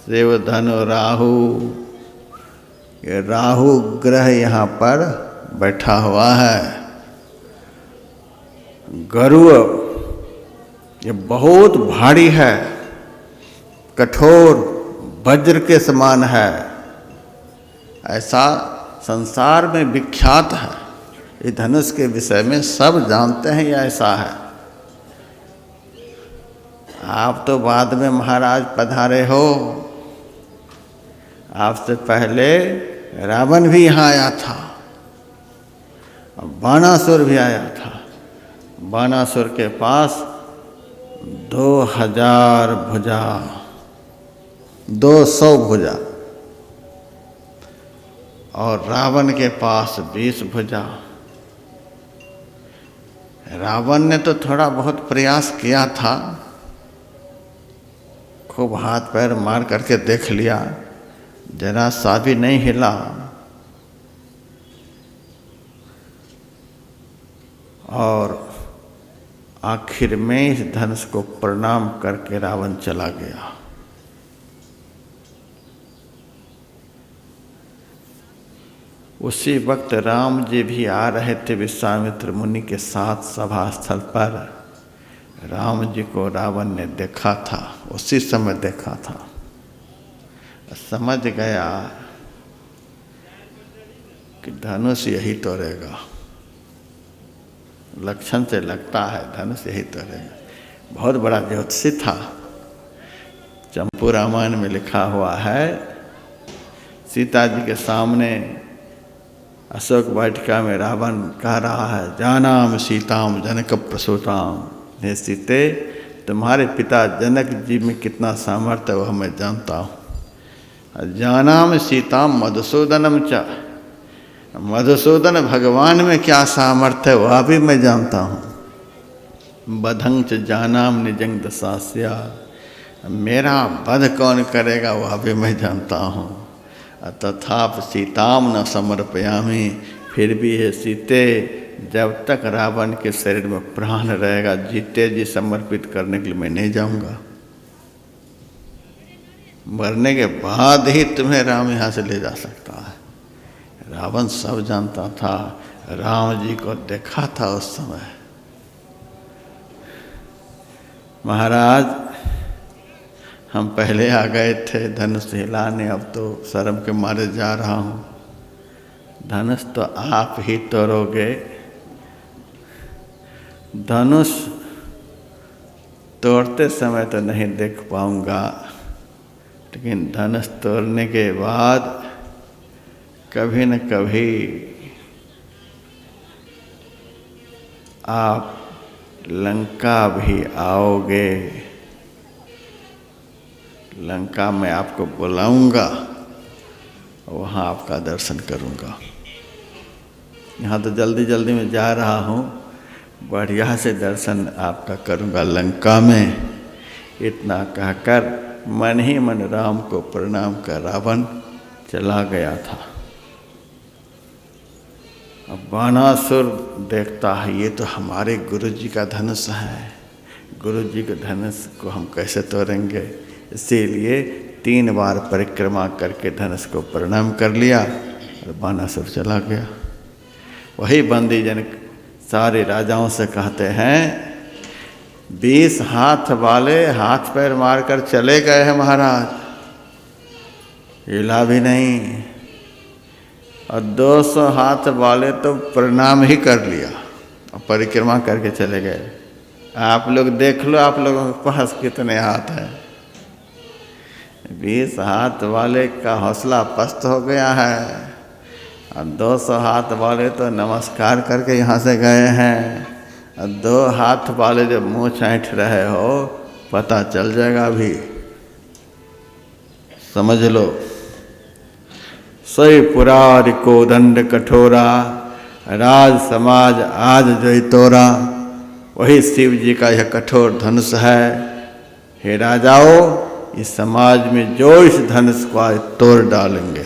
शिव धनु राहु, ये राहु ग्रह यहाँ पर बैठा हुआ है। गरुड़ ये बहुत भारी है, कठोर वज्र के समान है, ऐसा संसार में विख्यात है। ये धनुष के विषय में सब जानते हैं ये ऐसा है। आप तो बाद में महाराज पधारे हो, आपसे पहले रावण भी यहाँ आया था, बाणासुर भी आया था। बाणासुर के पास 2000 भुजा, 200 भुजा, और रावण के पास 20 भुजा। रावण ने तो थोड़ा बहुत प्रयास किया था, खूब हाथ पैर मार करके देख लिया, जरा सा भी नहीं हिला। और आखिर में इस धनुष को प्रणाम करके रावण चला गया। उसी वक्त राम जी भी आ रहे थे विश्वामित्र मुनि के साथ सभा स्थल पर। राम जी को रावण ने देखा था, उसी समय देखा था, समझ गया कि धनुष यही तोड़ेगा। लक्षण से लगता है धनुष यही तोड़ेगा। बहुत बड़ा ज्योतिषी था, चंपू रामायण में लिखा हुआ है। सीता जी के सामने अशोक वाटिका में रावण कह रहा है, जानाम सीताम जनक प्रसूताम, हे सीते तुम्हारे पिता जनक जी में कितना सामर्थ्य वह मैं जानता हूँ। जानाम सीताम मधुसूदनम च, मधुसूदन भगवान में क्या सामर्थ्य है वह भी मैं जानता हूँ। बधं च जानाम निजंग दशास्या, मेरा वध कौन करेगा वह भी मैं जानता हूँ। तथाप सीताम न समर्पयामि, फिर भी है सीते जब तक रावण के शरीर में प्राण रहेगा जीते जी समर्पित करने के लिए मैं नहीं जाऊंगा। मरने के बाद ही तुम्हें राम यहाँ से ले जा सकता है। रावण सब जानता था, राम जी को देखा था उस समय। महाराज हम पहले आ गए थे धनुष हिलाने, अब तो शर्म के मारे जा रहा हूँ। धनुष तो आप ही तोड़ोगे। धनुष तोड़ते समय तो नहीं देख पाऊंगा, लेकिन धनुष तोड़ने के बाद कभी न कभी आप लंका भी आओगे। लंका में आपको बुलाऊंगा, वहाँ आपका दर्शन करूंगा। यहाँ तो जल्दी जल्दी में जा रहा हूँ, बढ़िया से दर्शन आपका करूंगा लंका में। इतना कहकर मन ही मन राम को प्रणाम कर रावण चला गया था। अब बाणासुर देखता है ये तो हमारे गुरु जी का धनुष है, गुरु जी के धनुष को हम कैसे तोड़ेंगे। इसीलिए 3 बार परिक्रमा करके धनुष को प्रणाम कर लिया और बाणासुर चला गया। वही बंदीजन सारे राजाओं से कहते हैं 20 हाथ वाले हाथ पैर मारकर चले गए हैं महाराज, हिला भी नहीं, और 200 हाथ वाले तो प्रणाम ही कर लिया और परिक्रमा करके चले गए। आप लोग देख लो आप लोगों के पास कितने हाथ हैं। 20 हाथ वाले का हौसला पस्त हो गया है, और 200 हाथ वाले तो नमस्कार करके यहाँ से गए हैं, और 2 हाथ वाले जब मुँह छाँट रहे हो पता चल जाएगा अभी, समझ लो। सई पुरार को दंड कठोरा, राज समाज आज जो तोरा, वही शिव जी का यह कठोर धनुष है। हे राजाओं, इस समाज में जो इस धनुष को आज तोड़ डालेंगे,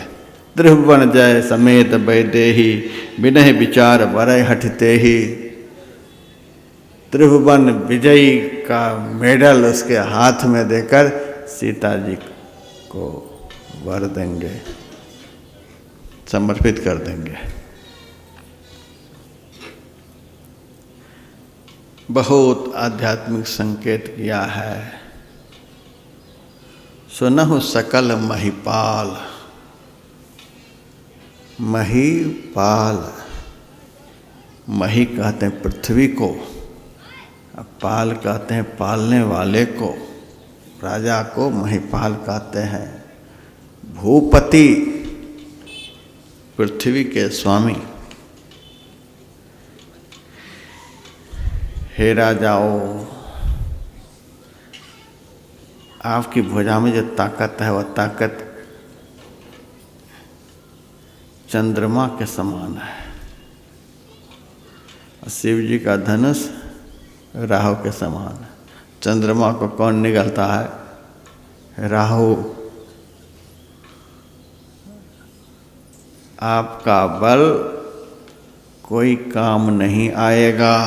त्रिभुवन जय समेत वैदेही, विनय विचार वरय हटते ही। त्रिभुवन विजयी का मेडल उसके हाथ में देकर सीता जी को वर देंगे, समर्पित कर देंगे। बहुत आध्यात्मिक संकेत किया है। सुनहु सकल महिपाल, महिपाल, मही कहते हैं पृथ्वी को, पाल कहते हैं पालने वाले को, राजा को महिपाल कहते हैं। भूपति, पृथ्वी के स्वामी। हे राजाओं, आपकी भुजा में जो ताकत है वह ताकत चंद्रमा के समान है। शिव जी का धनुष राहु के समान है। चंद्रमा को कौन निगलता है? राहु। आपका बल कोई काम नहीं आएगा,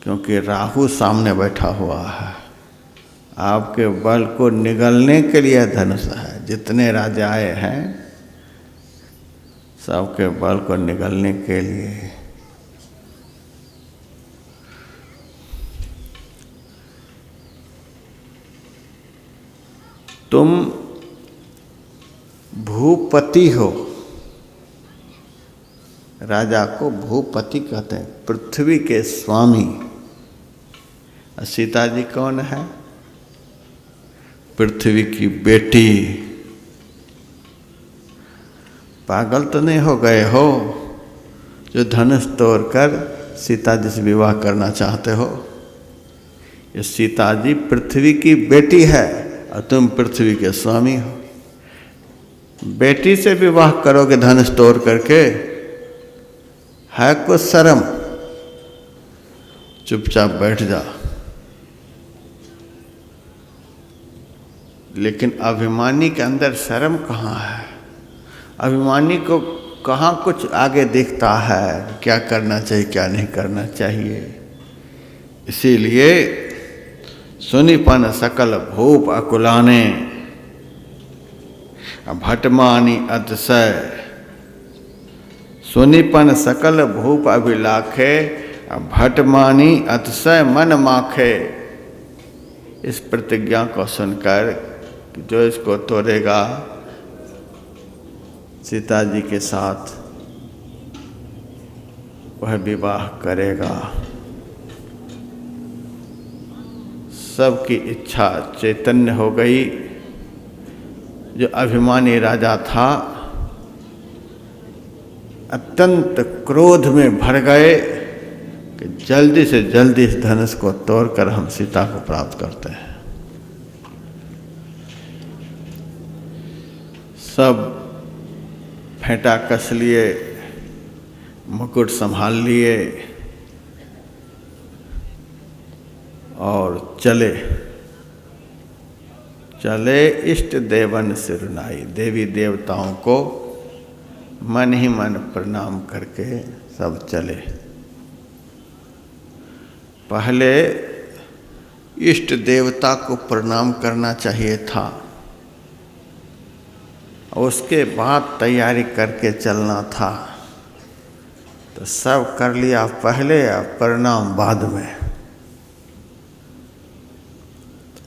क्योंकि राहु सामने बैठा हुआ है। आपके बल को निगलने के लिए धनुष है। जितने राजाएं हैं सबके बल को निगलने के लिए। तुम भूपति हो। राजा को भूपति कहते हैं, पृथ्वी के स्वामी। सीता जी कौन है? पृथ्वी की बेटी। पागल तो नहीं हो गए हो जो धनुष तोड़कर सीता जी से विवाह करना चाहते हो? ये सीता जी पृथ्वी की बेटी है और तुम पृथ्वी के स्वामी हो। बेटी से विवाह करोगे धनुष तोड़ करके? है कुछ शर्म? चुपचाप बैठ जा। लेकिन अभिमानी के अंदर शर्म कहाँ है? अभिमानी को कहाँ कुछ आगे दिखता है, क्या करना चाहिए क्या नहीं करना चाहिए। इसीलिए सुनिपन सकल भूप अकुलाने, भटमानी अतिशय। सुनिपन सकल भूप अभिलाखे, भटमानी अतिशय मन माखे। इस प्रतिज्ञा को सुनकर जो इसको तोड़ेगा सीता जी के साथ वह विवाह करेगा। सबकी इच्छा चैतन्य हो गई। जो अभिमानी राजा था अत्यंत क्रोध में भर गए कि जल्दी से जल्दी इस धनुष को तोड़कर हम सीता को प्राप्त करते हैं। सब फेंटा कस लिए, मुकुट संभाल लिए और चले इष्ट देवन सिरनाई। देवी देवताओं को मन ही मन प्रणाम करके सब चले। पहले इष्ट देवता को प्रणाम करना चाहिए था, उसके बाद तैयारी करके चलना था। तो सब कर लिया पहले और प्रणाम बाद में।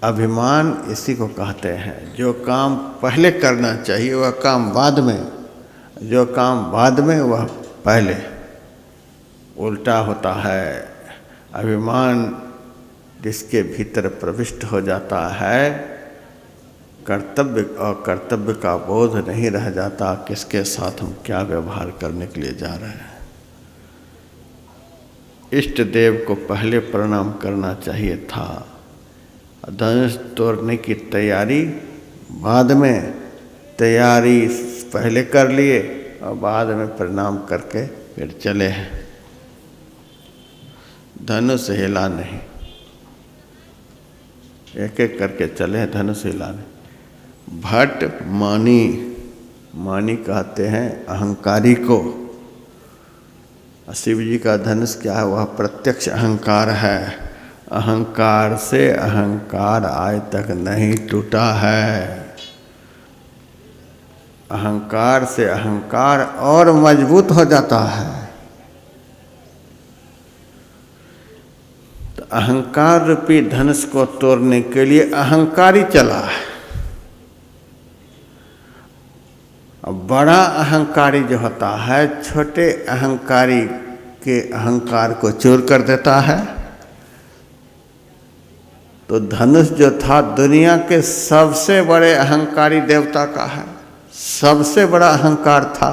अभिमान इसी को कहते हैं। जो काम पहले करना चाहिए वह काम बाद में, जो काम बाद में वह पहले। उल्टा होता है। अभिमान जिसके भीतर प्रविष्ट हो जाता है, कर्तव्य और कर्तव्य का बोध नहीं रह जाता, किसके साथ हम क्या व्यवहार करने के लिए जा रहे हैं। इष्ट देव को पहले प्रणाम करना चाहिए था। धनुष तोड़ने की तैयारी बाद में, तैयारी पहले कर लिए और बाद में प्रणाम करके फिर चले हैं। धनुष हिला नहीं, एक एक करके चले, धनुष हिला नहीं। भट्ट मानी, मानी कहते हैं अहंकारी को। शिव जी का धनुष क्या है? वह प्रत्यक्ष अहंकार है। अहंकार से अहंकार आज तक नहीं टूटा है। अहंकार से अहंकार और मजबूत हो जाता है। तो अहंकार रूपी धनुष को तोड़ने के लिए अहंकारी चला है। बड़ा अहंकारी जो होता है छोटे अहंकारी के अहंकार को चूर कर देता है। तो धनुष जो था दुनिया के सबसे बड़े अहंकारी देवता का है, सबसे बड़ा अहंकार था।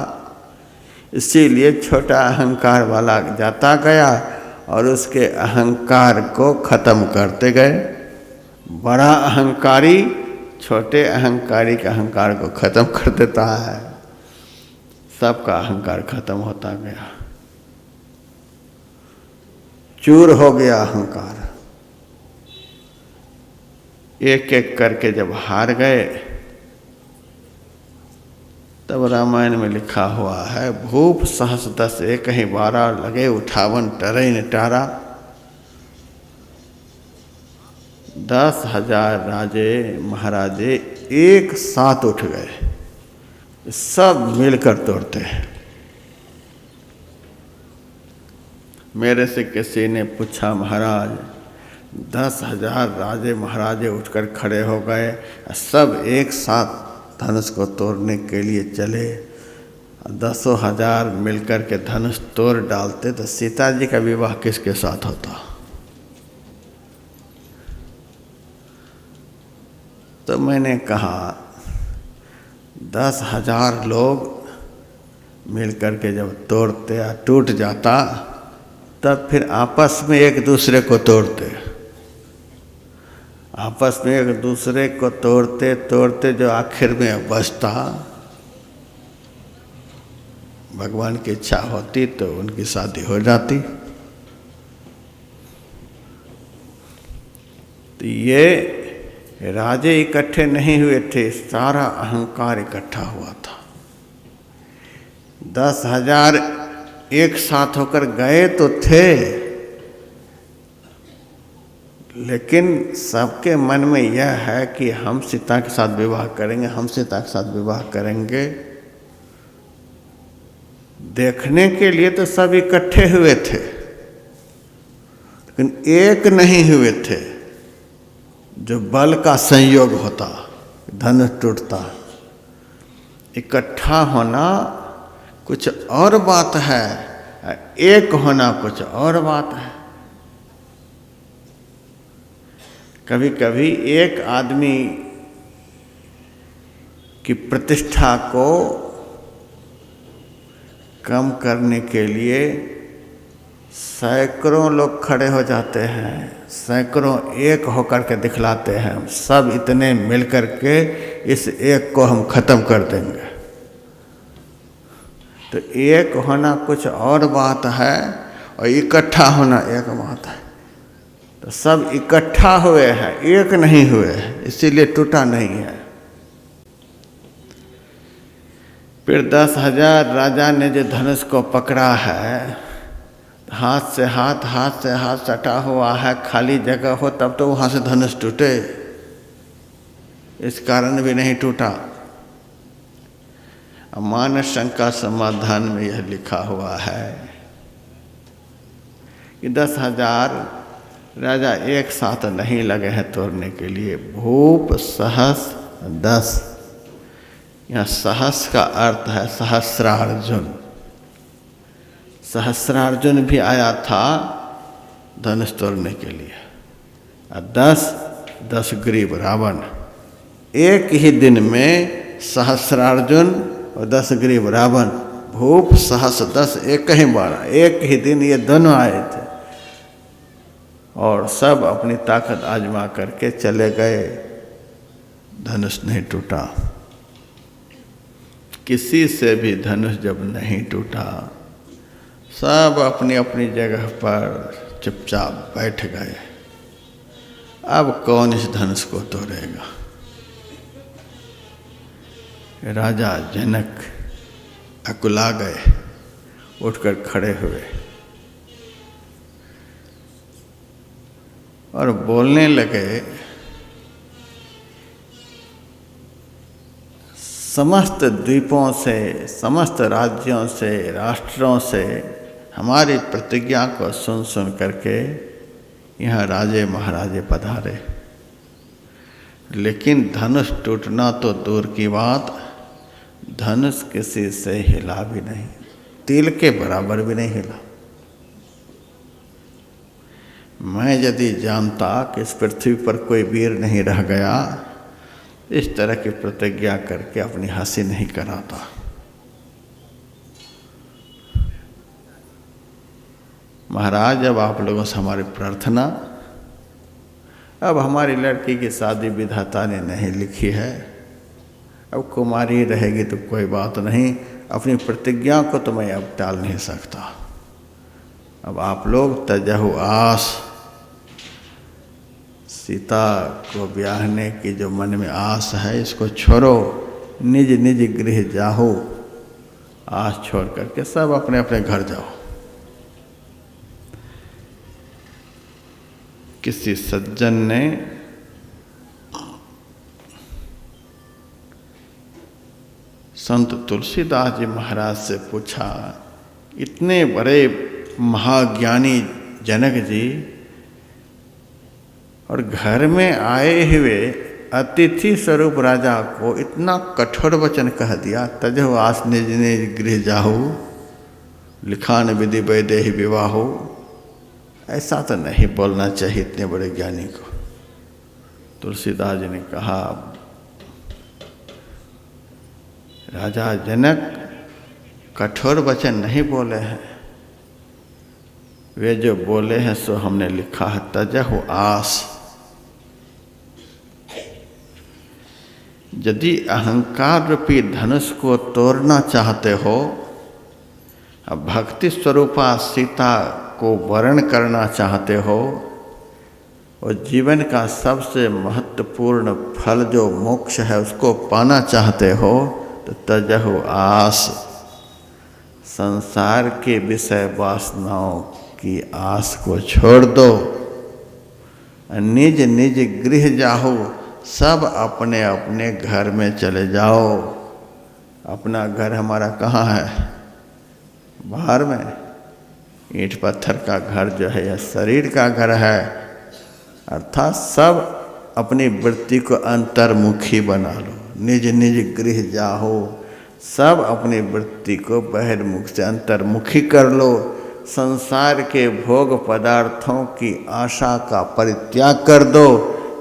इसीलिए छोटा अहंकार वाला जाता गया और उसके अहंकार को खत्म करते गए। बड़ा अहंकारी छोटे अहंकारी के अहंकार को खत्म कर देता है। सबका अहंकार खत्म होता गया, चूर हो गया अहंकार। एक एक करके जब हार गए तब रामायण में लिखा हुआ है, भूप सहस 10 एक ही 12 लगे उठावन टरैन टारा। 10,000 राजे महाराजे एक साथ उठ गए, सब मिलकर तोड़ते हैं। मेरे से किसी ने पूछा, महाराज 10,000 राजे महाराजे उठकर खड़े हो गए, सब एक साथ धनुष को तोड़ने के लिए चले, 10,000 मिलकर के धनुष तोड़ डालते तो सीता जी का विवाह किसके साथ होता? तो मैंने कहा 10,000 लोग मिलकर के जब तोड़ते या टूट जाता तब फिर आपस में एक दूसरे को तोड़ते। आपस में एक दूसरे को तोड़ते तोड़ते जो आखिर में बचता, भगवान की इच्छा होती तो उनकी शादी हो जाती। तो ये राजे इकट्ठे नहीं हुए थे, सारा अहंकार इकट्ठा हुआ था। 10,000 एक साथ होकर गए तो थे, लेकिन सबके मन में यह है कि हम सीता के साथ विवाह करेंगे, हम सीता के साथ विवाह करेंगे। देखने के लिए तो सब इकट्ठे हुए थे, लेकिन एक नहीं हुए थे। जो बल का संयोग होता, धनुष टूटता। इकट्ठा होना कुछ और बात है, एक होना कुछ और बात है। कभी कभी एक आदमी की प्रतिष्ठा को कम करने के लिए सैकड़ों लोग खड़े हो जाते हैं, सैकड़ों एक होकर के दिखलाते हैं, सब इतने मिलकर के इस एक को हम खत्म कर देंगे। तो एक होना कुछ और बात है और इकट्ठा होना एक बात है। तो सब इकट्ठा हुए हैं, एक नहीं हुए, इसीलिए टूटा नहीं है। फिर 10,000 राजा ने जो धनुष को पकड़ा है, हाथ से हाथ, हाथ से हाथ सटा हुआ है, खाली जगह हो तब तो वहाँ से धनुष टूटे, इस कारण भी नहीं टूटा। मानस शंका समाधान में यह लिखा हुआ है कि 10,000 राजा एक साथ नहीं लगे हैं तोड़ने के लिए। भूप सहस 10, यहाँ सहस का अर्थ है सहस्रार्जुन। सहस्रार्जुन भी आया था धनुष तोड़ने के लिए। 10 ग्रीव रावण, एक ही दिन में सहस्रार्जुन और 10 ग्रीव रावण, भूप सहस 10 एक ही बार, एक ही दिन ये दोनों आए थे और सब अपनी ताकत आजमा करके चले गए, धनुष नहीं टूटा। किसी से भी धनुष जब नहीं टूटा, सब अपनी अपनी जगह पर चुपचाप बैठ गए। अब कौन इस धनुष को तोड़ेगा? राजा जनक अकुला गए, उठकर खड़े हुए और बोलने लगे, समस्त द्वीपों से, समस्त राज्यों से, राष्ट्रों से हमारी प्रतिज्ञा को सुन सुन करके यहाँ राजे महाराजे पधारे, लेकिन धनुष टूटना तो दूर की बात, धनुष किसी से हिला भी नहीं, तिल के बराबर भी नहीं हिला। मैं यदि जानता कि इस पृथ्वी पर कोई वीर नहीं रह गया, इस तरह की प्रतिज्ञा करके अपनी हंसी नहीं कराता। महाराज, अब आप लोगों से हमारी प्रार्थना, अब हमारी लड़की की शादी विधाता ने नहीं लिखी है, अब कुमारी रहेगी तो कोई बात नहीं, अपनी प्रतिज्ञा को तो मैं अब टाल नहीं सकता। अब आप लोग तजहु आस, सीता को ब्याहने की जो मन में आस है इसको छोड़ो, निज निज गृह जाओ, आस छोड़ करके सब अपने अपने घर जाओ। किसी सज्जन ने संत तुलसीदास जी महाराज से पूछा, इतने बड़े महाज्ञानी जनक जी और घर में आए हुए अतिथि स्वरूप राजा को इतना कठोर वचन कह दिया, तजहु आस निज निज गृह जाहु, लिखान विधि वैदेहि विवाहो। ऐसा तो नहीं बोलना चाहिए इतने बड़े ज्ञानी को। तुलसीदास जी ने कहा, राजा जनक कठोर वचन नहीं बोले हैं, वे जो बोले हैं सो हमने लिखा है, तजहु आस। यदि अहंकार रूपी धनुष को तोड़ना चाहते हो, अब भक्ति स्वरूपा सीता को वरण करना चाहते हो, और जीवन का सबसे महत्वपूर्ण फल जो मोक्ष है उसको पाना चाहते हो, तो तजहु आस, संसार के विषय वासनाओं की आस को छोड़ दो, निज निज गृह जाओ, सब अपने अपने घर में चले जाओ। अपना घर हमारा कहाँ है? बाहर में। ईंट पत्थर का घर जो है यह शरीर का घर है, अर्थात सब अपनी वृत्ति को अंतर्मुखी बना लो, निज निज गृह जाओ, सब अपनी वृत्ति को बहिर्मुख से अंतर्मुखी कर लो। संसार के भोग पदार्थों की आशा का परित्याग कर दो।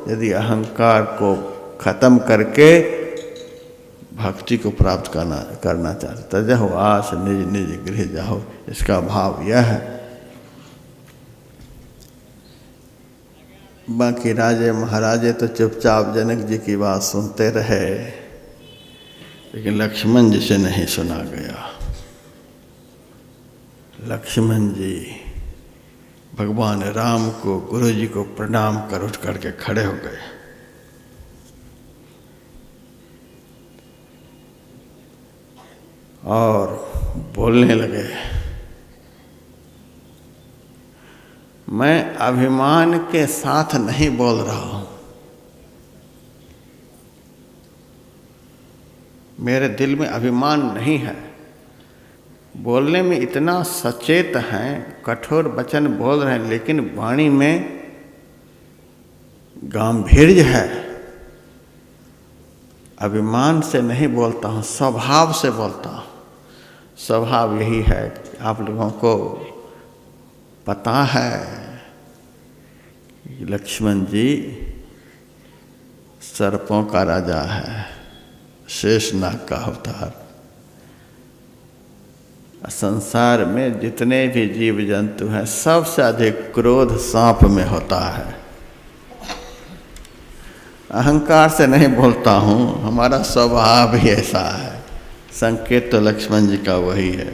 यदि अहंकार को खत्म करके भक्ति को प्राप्त करना चाहते, तजहु आस निज निज गृह जाओ, इसका भाव यह है। बाकी राजे महाराजे तो चुपचाप जनक जी की बात सुनते रहे, लेकिन लक्ष्मण जी से नहीं सुना गया। लक्ष्मण जी भगवान राम को, गुरु जी को प्रणाम कर उठ करके खड़े हो गए। और बोलने लगे, मैं अभिमान के साथ नहीं बोल रहा हूं, मेरे दिल में अभिमान नहीं है, बोलने में इतना सचेत हैं, कठोर वचन बोल रहे हैं, लेकिन वाणी में गांभीर्य है। अभिमान से नहीं बोलता हूँ, स्वभाव से बोलता हूँ। स्वभाव यही है कि आप लोगों को पता है कि लक्ष्मण जी सर्पों का राजा है, शेषनाग का अवतार। संसार में जितने भी जीव जंतु हैं, सबसे अधिक क्रोध सांप में होता है। अहंकार से नहीं बोलता हूँ, हमारा स्वभाव ही ऐसा है, संकेत तो लक्ष्मण जी का वही है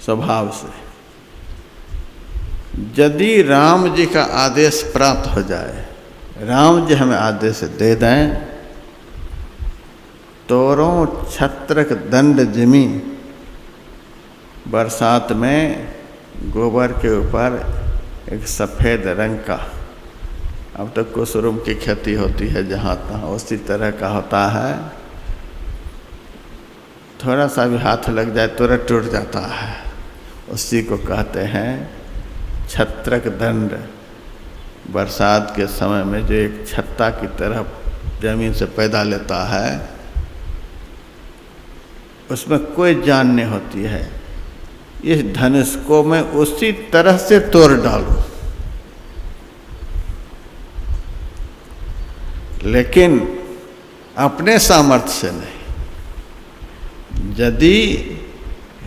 स्वभाव से। यदि राम जी का आदेश प्राप्त हो जाए, राम जी हमें आदेश दे दें, तोरों छत्रक दंड जिमी, बरसात में गोबर के ऊपर एक सफ़ेद रंग का, अब तक कुसुम की खेती होती है जहाँ तहाँ, उसी तरह का होता है, थोड़ा सा भी हाथ लग जाए तुरंत टूट जाता है, उसी को कहते हैं छत्रक दंड। बरसात के समय में जो एक छत्ता की तरह जमीन से पैदा लेता है, उसमें कोई जान नहीं होती है, इस धनुष को मैं उसी तरह से तोड़ डालूं, लेकिन अपने सामर्थ्य से नहीं। यदि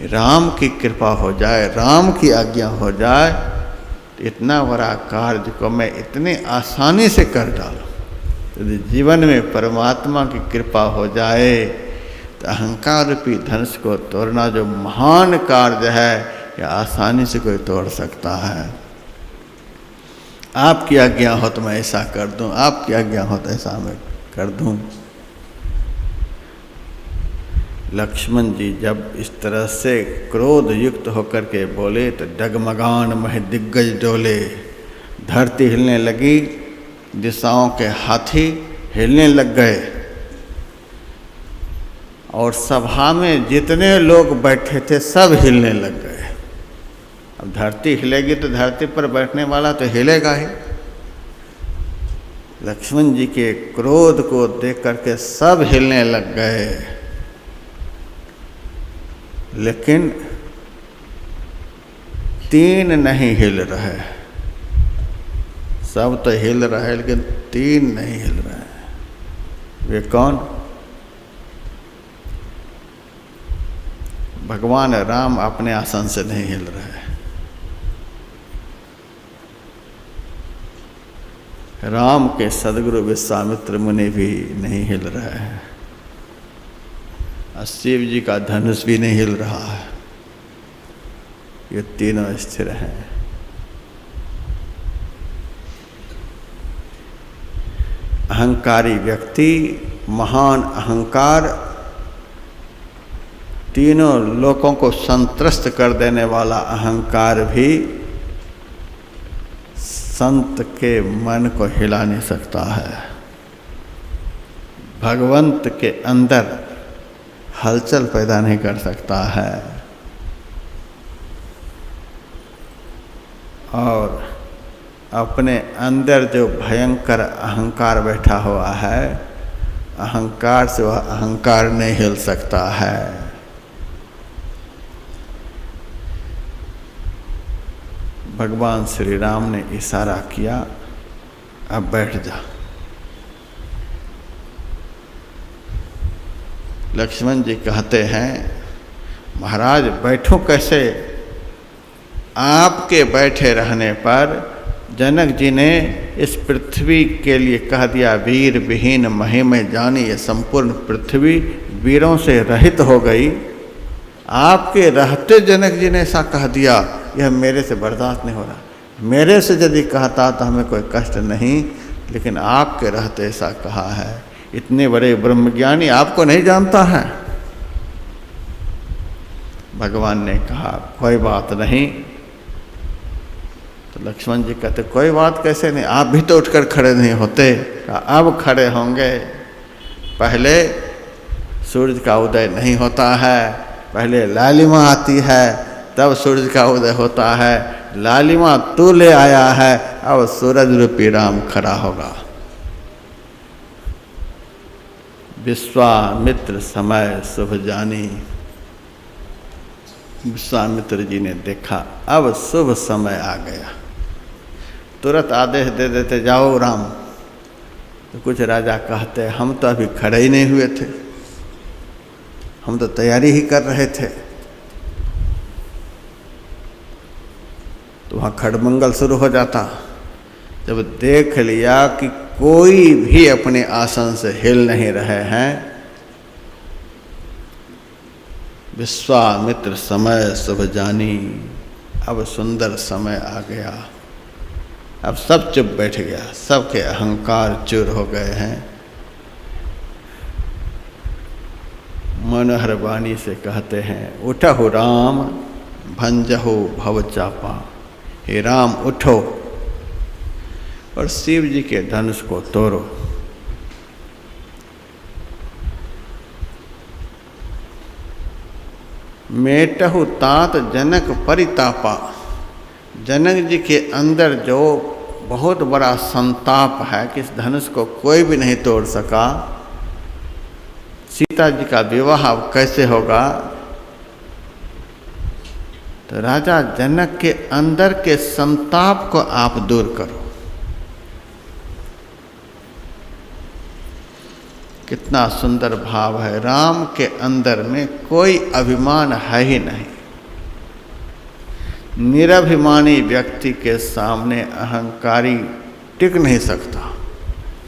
राम की कृपा हो जाए, राम की आज्ञा हो जाए, तो इतना बड़ा कार्य को मैं इतने आसानी से कर डालूं। यदि जीवन में परमात्मा की कृपा हो जाए तो अहंकार रूपी धनुष को तोड़ना जो महान कार्य है, यह आसानी से कोई तोड़ सकता है। आपकी आज्ञा हो तो मैं ऐसा कर दूं, आपकी आज्ञा हो तो ऐसा मैं कर दूं। लक्ष्मण जी जब इस तरह से क्रोध युक्त होकर के बोले तो डगमगान मह दिग्गज डोले, धरती हिलने लगी, दिशाओं के हाथी हिलने लग गए, और सभा में जितने लोग बैठे थे सब हिलने लग गए। अब धरती हिलेगी तो धरती पर बैठने वाला तो हिलेगा ही। लक्ष्मण जी के क्रोध को देख करके सब हिलने लग गए, लेकिन 3 नहीं हिल रहे। सब तो हिल रहे लेकिन 3 नहीं हिल रहे। वे कौन? भगवान राम अपने आसन से नहीं हिल रहे, राम के सदगुरु विश्वामित्र मुनि भी नहीं हिल रहे हैं, और शिव जी का धनुष भी नहीं हिल रहा है। ये तीनों स्थिर हैं। अहंकारी व्यक्ति, महान अहंकार, तीनों लोगों को संत्रस्त कर देने वाला अहंकार भी संत के मन को हिला नहीं सकता है। भगवंत के अंदर हलचल पैदा नहीं कर सकता है, और अपने अंदर जो भयंकर अहंकार बैठा हुआ है, अहंकार से वह अहंकार नहीं हिल सकता है। भगवान श्री राम ने इशारा किया, अब बैठ जा। लक्ष्मण जी कहते हैं, महाराज बैठूं कैसे? आपके बैठे रहने पर जनक जी ने इस पृथ्वी के लिए कह दिया, वीर विहीन महिमा जानी, ये संपूर्ण पृथ्वी वीरों से रहित हो गई। आपके रहते जनक जी ने ऐसा कह दिया, यह मेरे से बर्दाश्त नहीं हो रहा। मेरे से यदि कहता तो हमें कोई कष्ट नहीं, लेकिन आपके रहते ऐसा कहा है। इतने बड़े ब्रह्मज्ञानी आपको नहीं जानता है। भगवान ने कहा कोई बात नहीं। तो लक्ष्मण जी कहते कोई बात कैसे नहीं, आप भी तो उठकर खड़े नहीं होते। कहा अब खड़े होंगे, पहले सूरज का उदय नहीं होता है, पहले लालिमा आती है, तब सूरज का उदय होता है। लालिमा तू ले आया है, अब सूरज रूपी राम खड़ा होगा। विश्वामित्र समय शुभ जानी। विश्वामित्र जी ने देखा अब शुभ समय आ गया, तुरंत आदेश दे देते जाओ राम। तो कुछ राजा कहते हम तो अभी खड़े ही नहीं हुए थे, हम तो तैयारी ही कर रहे थे। तो वहाँ खड़मंगल शुरू हो जाता। जब देख लिया कि कोई भी अपने आसन से हिल नहीं रहे हैं, विश्वामित्र समय शुभ जानी। अब सुंदर समय आ गया, अब सब चुप बैठ गया, सबके अहंकार चूर हो गए हैं। मनोहर वाणी से कहते हैं, उठहु राम भंजहु भव चापा। हे राम उठो और शिव जी के धनुष को तोड़ो। मेटहु तात जनक परितापा। जनक जी के अंदर जो बहुत बड़ा संताप है कि इस धनुष को कोई भी नहीं तोड़ सका, सीता जी का विवाह अब कैसे होगा। तो राजा जनक के अंदर के संताप को आप दूर करो। कितना सुंदर भाव है। राम के अंदर में कोई अभिमान है ही नहीं। निरभिमानी व्यक्ति के सामने अहंकारी टिक नहीं सकता,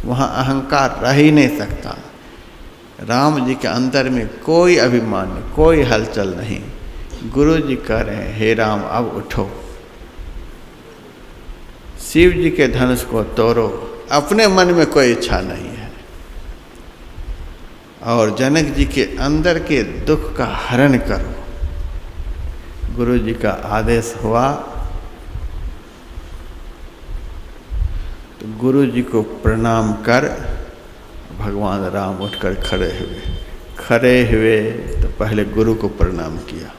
वहाँ अहंकार रह ही नहीं सकता। राम जी के अंदर में कोई अभिमान नहीं, कोई हलचल नहीं। गुरु जी कह रहे हैं, हे राम अब उठो, शिव जी के धनुष को तोड़ो। अपने मन में कोई इच्छा नहीं है और जनक जी के अंदर के दुख का हरण करो। गुरु जी का आदेश हुआ तो गुरु जी को प्रणाम कर भगवान राम उठकर खड़े हुए तो पहले गुरु को प्रणाम किया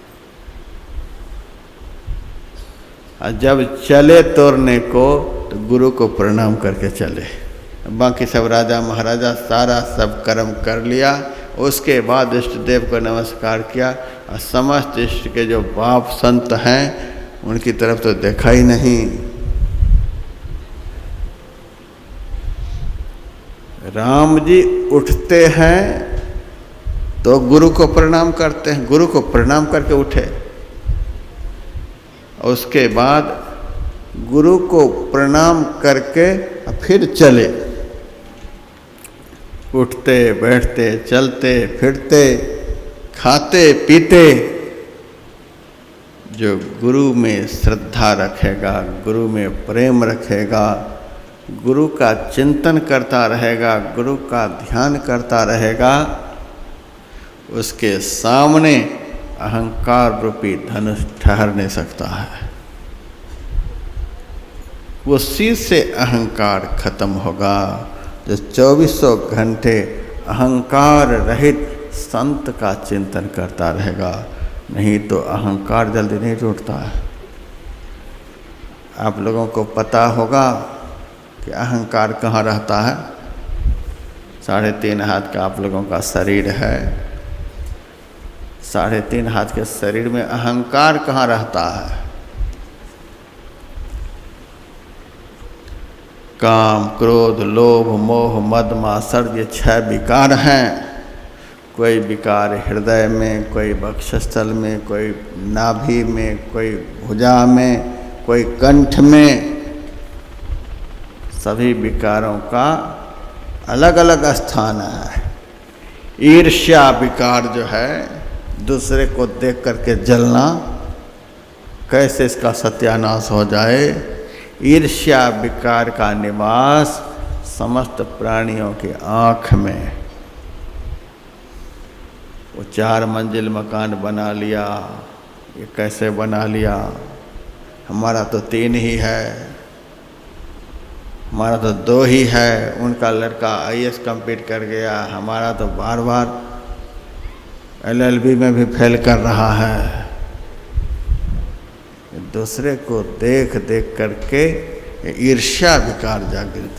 और जब चले तोड़ने को तो गुरु को प्रणाम करके चले। बाकी सब राजा महाराजा सारा सब कर्म कर लिया। उसके बाद इष्ट देव को नमस्कार किया और समस्त इष्ट के जो बाप संत हैं उनकी तरफ तो देखा ही नहीं। राम जी उठते हैं तो गुरु को प्रणाम करते हैं, गुरु को प्रणाम करके उठे। उसके बाद गुरु को प्रणाम करके फिर चले। उठते बैठते चलते फिरते खाते पीते। जो गुरु में श्रद्धा रखेगा, गुरु में प्रेम रखेगा, गुरु का चिंतन करता रहेगा, गुरु का ध्यान करता रहेगा, उसके सामने अहंकार रूपी धनुष ठहर नहीं सकता है। वो उसी से अहंकार खत्म होगा जो 2400 घंटे अहंकार रहित संत का चिंतन करता रहेगा। नहीं तो अहंकार जल्दी नहीं टूटता है। आप लोगों को पता होगा कि अहंकार कहाँ रहता है। 3.5 हाथ का आप लोगों का शरीर है। 3.5 हाथ के शरीर में अहंकार कहाँ रहता है। काम क्रोध लोभ मोह मद मात्सर्य ये 6 विकार हैं। कोई विकार हृदय में, कोई वक्षस्थल में, कोई नाभि में, कोई भुजा में, कोई कंठ में। सभी विकारों का अलग अलग स्थान है। ईर्ष्या विकार जो है, दूसरे को देख करके जलना, कैसे इसका सत्यानाश हो जाए। ईर्ष्या विकार का निवास समस्त प्राणियों की आँख में। वो 4 मंजिल मकान बना लिया, ये कैसे बना लिया। हमारा तो 3 ही है, हमारा तो 2 ही है। उनका लड़का IAS कंप्लीट कर गया, हमारा तो बार बार LLB में भी फेल कर रहा है। दूसरे को देख देख करके ईर्ष्या विकार जागृत।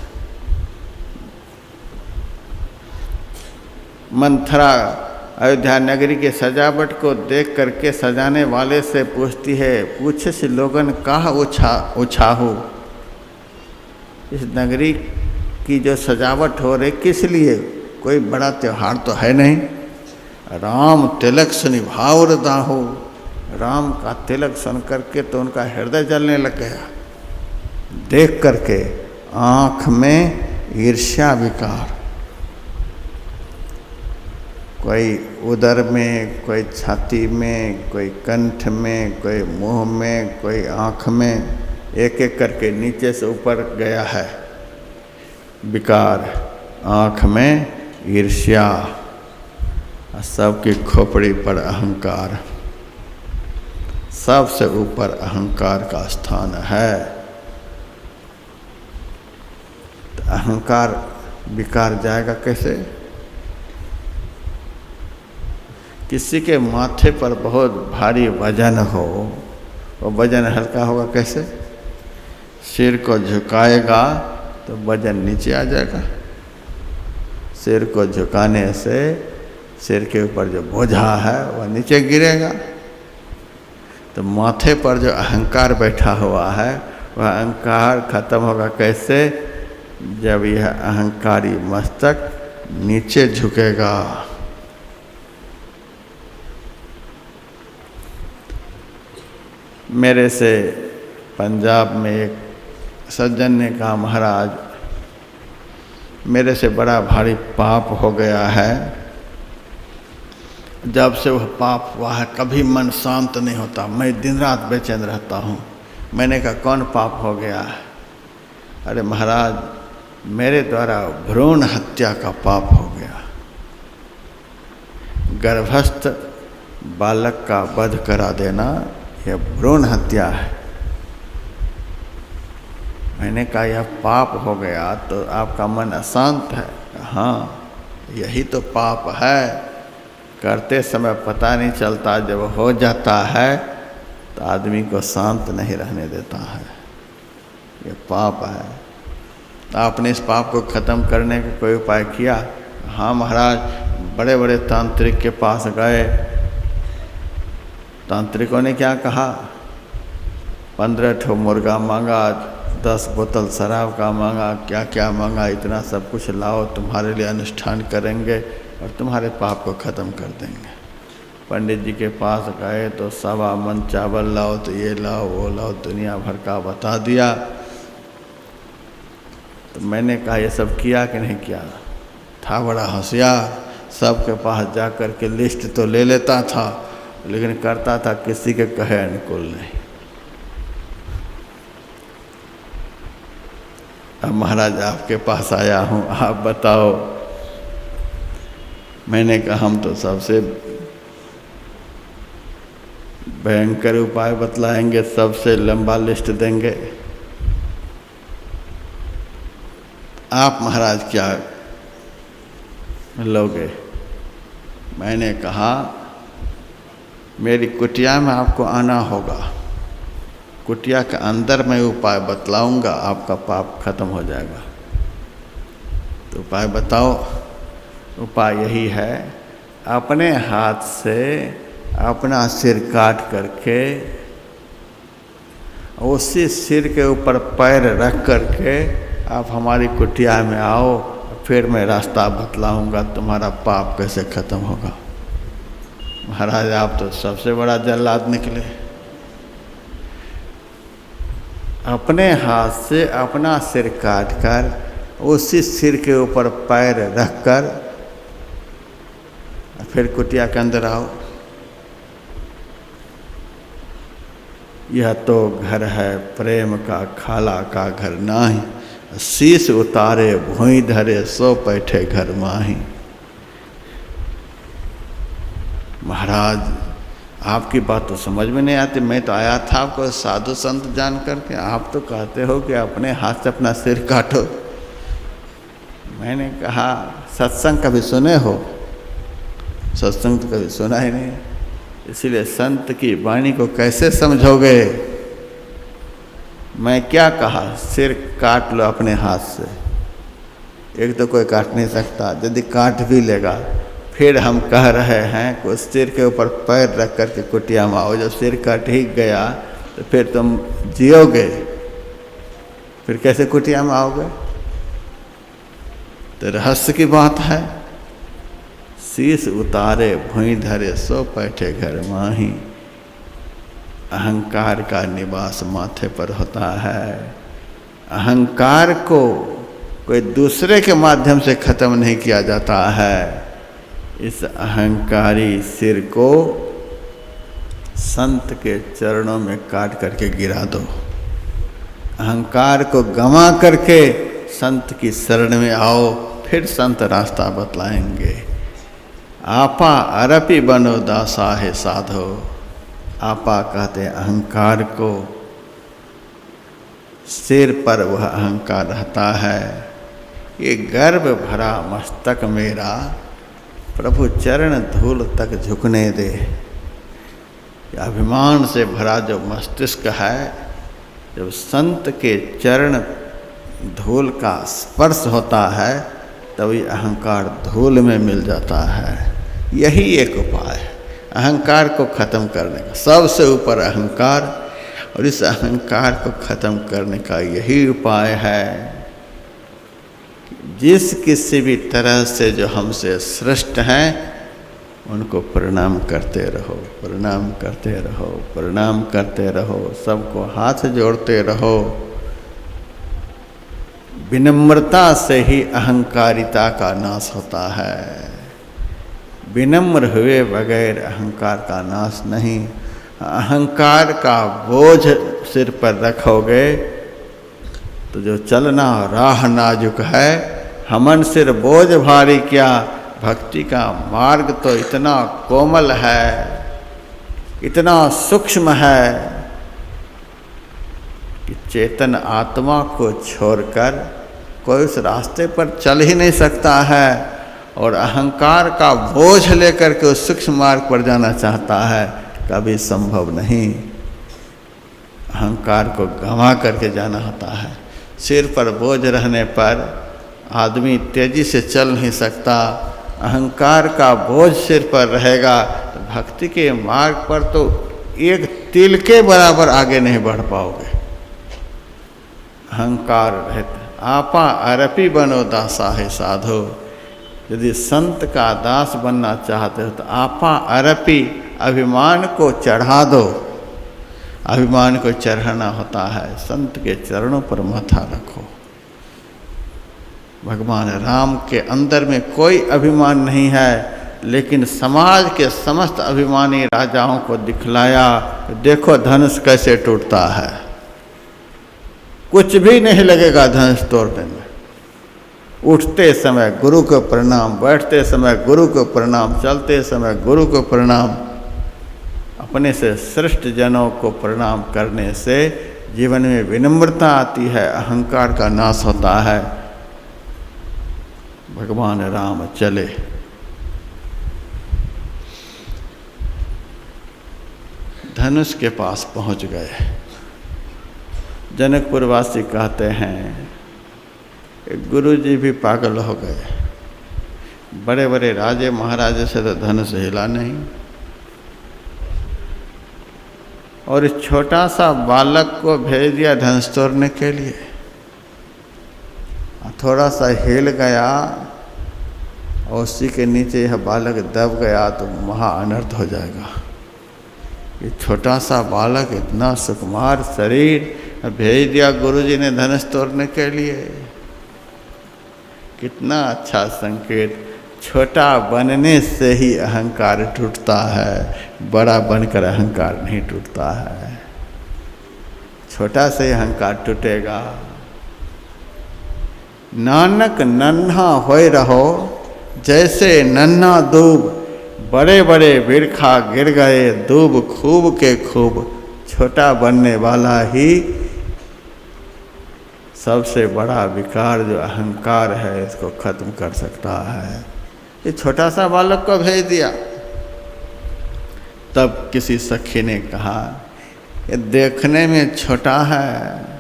मंथरा अयोध्या नगरी के सजावट को देख करके सजाने वाले से पूछती है, पूछे से लोगन कहा उछाहू। इस नगरी की जो सजावट हो रही किस लिए, कोई बड़ा त्योहार तो है नहीं। राम तिलक सुनिभाव दाहू। राम का तिलक सुन करके तो उनका हृदय जलने लग गया। देख करके आँख में ईर्ष्या विकार। कोई उदर में, कोई छाती में, कोई कंठ में, कोई मुंह में, कोई आँख में, एक एक करके नीचे से ऊपर गया है विकार। आँख में ईर्ष्या, सबकी खोपड़ी पर अहंकार, सबसे ऊपर अहंकार का स्थान है। तो अहंकार विकार जाएगा कैसे? किसी के माथे पर बहुत भारी वजन हो, वो वजन हल्का होगा कैसे? सिर को झुकाएगा तो वजन नीचे आ जाएगा। सिर को झुकाने से सिर के ऊपर जो बोझा है वह नीचे गिरेगा। तो माथे पर जो अहंकार बैठा हुआ है वह अहंकार खत्म होगा कैसे? जब यह अहंकारी मस्तक नीचे झुकेगा। मेरे से पंजाब में एक सज्जन ने कहा, महाराज मेरे से बड़ा भारी पाप हो गया है। जब से वह पाप हुआ है कभी मन शांत नहीं होता, मैं दिन रात बेचैन रहता हूँ। मैंने कहा कौन पाप हो गया है? अरे महाराज मेरे द्वारा भ्रूण हत्या का पाप हो गया। गर्भस्थ बालक का वध करा देना यह भ्रूण हत्या है। मैंने कहा यह पाप हो गया तो आपका मन अशांत है? हाँ यही तो पाप है। करते समय पता नहीं चलता, जब हो जाता है तो आदमी को शांत नहीं रहने देता है। ये पाप है। तो आपने इस पाप को ख़त्म करने का कोई उपाय किया? हाँ महाराज बड़े बड़े तांत्रिक के पास गए। तांत्रिकों ने क्या कहा? 15 ठो मुर्गा मांगा, 10 बोतल शराब का मांगा, क्या क्या मांगा, इतना सब कुछ लाओ, तुम्हारे लिए अनुष्ठान करेंगे और तुम्हारे पाप को ख़त्म कर देंगे। पंडित जी के पास गए तो 1.25 मन चावल लाओ, तो ये लाओ वो लाओ, दुनिया भर का बता दिया। तो मैंने कहा ये सब किया कि नहीं किया? था बड़ा होशियार, सबके पास जा कर के लिस्ट तो ले लेता था, लेकिन करता था किसी के कहे अनुकूल नहीं। अब महाराज आपके पास आया हूँ, आप बताओ। मैंने कहा हम तो सबसे भयंकर उपाय बतलाएंगे, सबसे लंबा लिस्ट देंगे। आप महाराज क्या लोगे? मैंने कहा मेरी कुटिया में आपको आना होगा, कुटिया के अंदर मैं उपाय बतलाऊंगा, आपका पाप खत्म हो जाएगा। तो उपाय बताओ। उपाय यही है, अपने हाथ से अपना सिर काट करके उसी सिर के ऊपर पैर रख करके आप हमारी कुटिया में आओ, फिर मैं रास्ता बतलाऊंगा तुम्हारा पाप कैसे खत्म होगा। महाराज आप तो सबसे बड़ा जल्लाद निकले। अपने हाथ से अपना सिर काट कर उसी सिर के ऊपर पैर रख कर फिर कुटिया के अंदर आओ। यह तो घर है प्रेम का, खाला का घर नाही, शीश उतारे भुई धरे सो बैठे घर माही। महाराज आपकी बात तो समझ में नहीं आती। मैं तो आया था आपको साधु संत जान करके, आप तो कहते हो कि अपने हाथ से अपना सिर काटो। मैंने कहा सत्संग कभी सुने हो? सत्संग तो कभी सुना ही नहीं, इसलिए संत की वाणी को कैसे समझोगे? मैं क्या कहा? सिर काट लो अपने हाथ से। एक तो कोई काट नहीं सकता, यदि काट भी लेगा फिर हम कह रहे हैं कि उस सिर के ऊपर पैर रख कर के कुटिया में आओ। जब सिर कट ही गया तो फिर तुम जियोगे, फिर कैसे कुटिया में आओगे? तो रहस्य की बात है। शीश उतारे भुई धरे सो बैठे घर माही। अहंकार का निवास माथे पर होता है। अहंकार को कोई दूसरे के माध्यम से खत्म नहीं किया जाता है। इस अहंकारी सिर को संत के चरणों में काट करके गिरा दो। अहंकार को गंवा करके संत की शरण में आओ, फिर संत रास्ता बतलाएंगे। आपा अरपि बनो दासा है साधो। आपा कहते अहंकार को, सिर पर वह अहंकार रहता है। ये गर्व भरा मस्तक मेरा, प्रभु चरण धूल तक झुकने दे। अभिमान से भरा जो मस्तिष्क है, जब संत के चरण धूल का स्पर्श होता है तभी अहंकार धूल में मिल जाता है। यही एक उपाय है अहंकार को खत्म करने का, सबसे ऊपर अहंकार, और इस अहंकार को खत्म करने का यही उपाय है। जिस किसी भी तरह से जो हमसे श्रेष्ठ हैं उनको प्रणाम करते रहो, प्रणाम करते रहो, प्रणाम करते रहो, सबको हाथ जोड़ते रहो। विनम्रता से ही अहंकारिता का नाश होता है। विनम्र हुए बगैर अहंकार का नाश नहीं। अहंकार का बोझ सिर पर रखोगे तो जो चलना राह नाजुक है, हमन सिर बोझ भारी क्या। भक्ति का मार्ग तो इतना कोमल है, इतना सूक्ष्म है कि चेतन आत्मा को छोड़कर कोई उस रास्ते पर चल ही नहीं सकता है, और अहंकार का बोझ लेकर के उस सूक्ष्म मार्ग पर जाना चाहता है, कभी संभव नहीं। अहंकार को गंवा करके जाना होता है। सिर पर बोझ रहने पर आदमी तेजी से चल नहीं सकता। अहंकार का बोझ सिर पर रहेगा तो भक्ति के मार्ग पर तो एक तिल के बराबर आगे नहीं बढ़ पाओगे। अहंकार रहता, आपा अरपि बनो दासा है साधो। यदि संत का दास बनना चाहते हो तो आपा अरपि, अभिमान को चढ़ा दो। अभिमान को चढ़ाना होता है, संत के चरणों पर माथा रखो। भगवान राम के अंदर में कोई अभिमान नहीं है, लेकिन समाज के समस्त अभिमानी राजाओं को दिखलाया, देखो धनुष कैसे टूटता है। कुछ भी नहीं लगेगा धनुष तोड़ने में। उठते समय गुरु को प्रणाम, बैठते समय गुरु को प्रणाम, चलते समय गुरु को प्रणाम। अपने से श्रेष्ठ जनों को प्रणाम करने से जीवन में विनम्रता आती है, अहंकार का नाश होता है। भगवान राम चले, धनुष के पास पहुंच गए। जनकपुरवासी कहते हैं गुरु जी भी पागल हो गए। बड़े बड़े राजे महाराजे से तो धनुष हिला नहीं, और इस छोटा सा बालक को भेज दिया धनुष तोड़ने के लिए। थोड़ा सा हिल गया और उसी के नीचे यह बालक दब गया तो महा अनर्थ हो जाएगा। ये छोटा सा बालक, इतना सुकुमार शरीर, भेज दिया गुरुजी ने धनुष तोड़ने के लिए। कितना अच्छा संकेत। छोटा बनने से ही अहंकार टूटता है, बड़ा बनकर अहंकार नहीं टूटता है। छोटा से अहंकार टूटेगा। नानक नन्हा होए रहो, जैसे नन्हा दूब। बड़े बड़े बिरखा गिर गए, दूब खूब के खूब। छोटा बनने वाला ही सबसे बड़ा विकार जो अहंकार है इसको खत्म कर सकता है। ये छोटा सा बालक को भेज दिया। तब किसी सखी ने कहा, ये देखने में छोटा है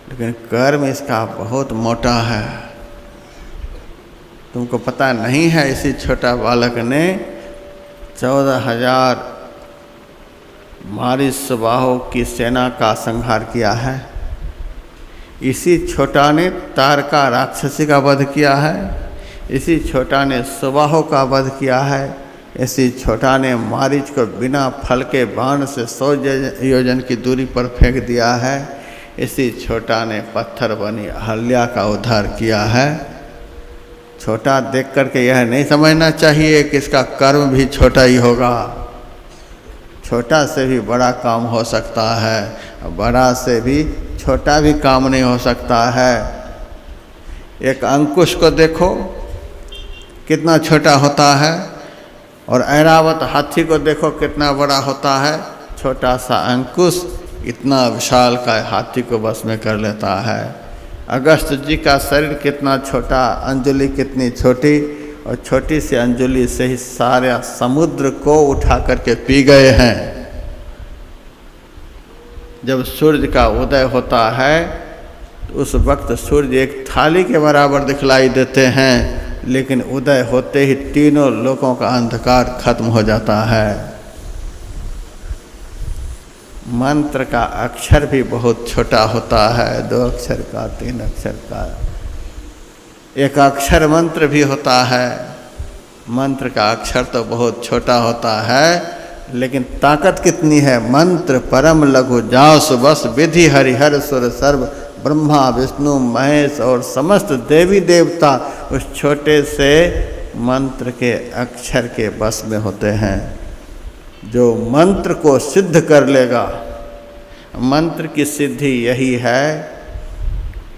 लेकिन कर्म इसका बहुत मोटा है। तुमको पता नहीं है, इसी छोटा बालक ने 14,000 मारीसबाहों की सेना का संहार किया है। इसी छोटा ने तारका राक्षसी का वध किया है। इसी छोटा ने सुबाहों का वध किया है। इसी छोटा ने मारीच को बिना फल के बाण से 100 योजन की दूरी पर फेंक दिया है। इसी छोटा ने पत्थर बनी अहल्या का उद्धार किया है। छोटा देख करके यह नहीं समझना चाहिए कि इसका कर्म भी छोटा ही होगा। छोटा से भी बड़ा काम हो सकता है, बड़ा से भी छोटा भी काम नहीं हो सकता है। एक अंकुश को देखो कितना छोटा होता है, और ऐरावत हाथी को देखो कितना बड़ा होता है। छोटा सा अंकुश इतना विशाल का हाथी को बस में कर लेता है। अगस्त जी का शरीर कितना छोटा, अंजलि कितनी छोटी, और छोटी सी अंजलि से ही सारा समुद्र को उठा करके पी गए हैं। जब सूर्य का उदय होता है तो उस वक्त सूर्य एक थाली के बराबर दिखलाई देते हैं, लेकिन उदय होते ही तीनों लोकों का अंधकार खत्म हो जाता है। मंत्र का अक्षर भी बहुत छोटा होता है, 2 अक्षर का, 3 अक्षर का। एक अक्षर मंत्र भी होता है। मंत्र का अक्षर तो बहुत छोटा होता है, लेकिन ताकत कितनी है। मंत्र परम लघु जास बस, विधि हरिहर सुर सर्व, ब्रह्मा विष्णु महेश और समस्त देवी देवता उस छोटे से मंत्र के अक्षर के बस में होते हैं। जो मंत्र को सिद्ध कर लेगा, मंत्र की सिद्धि यही है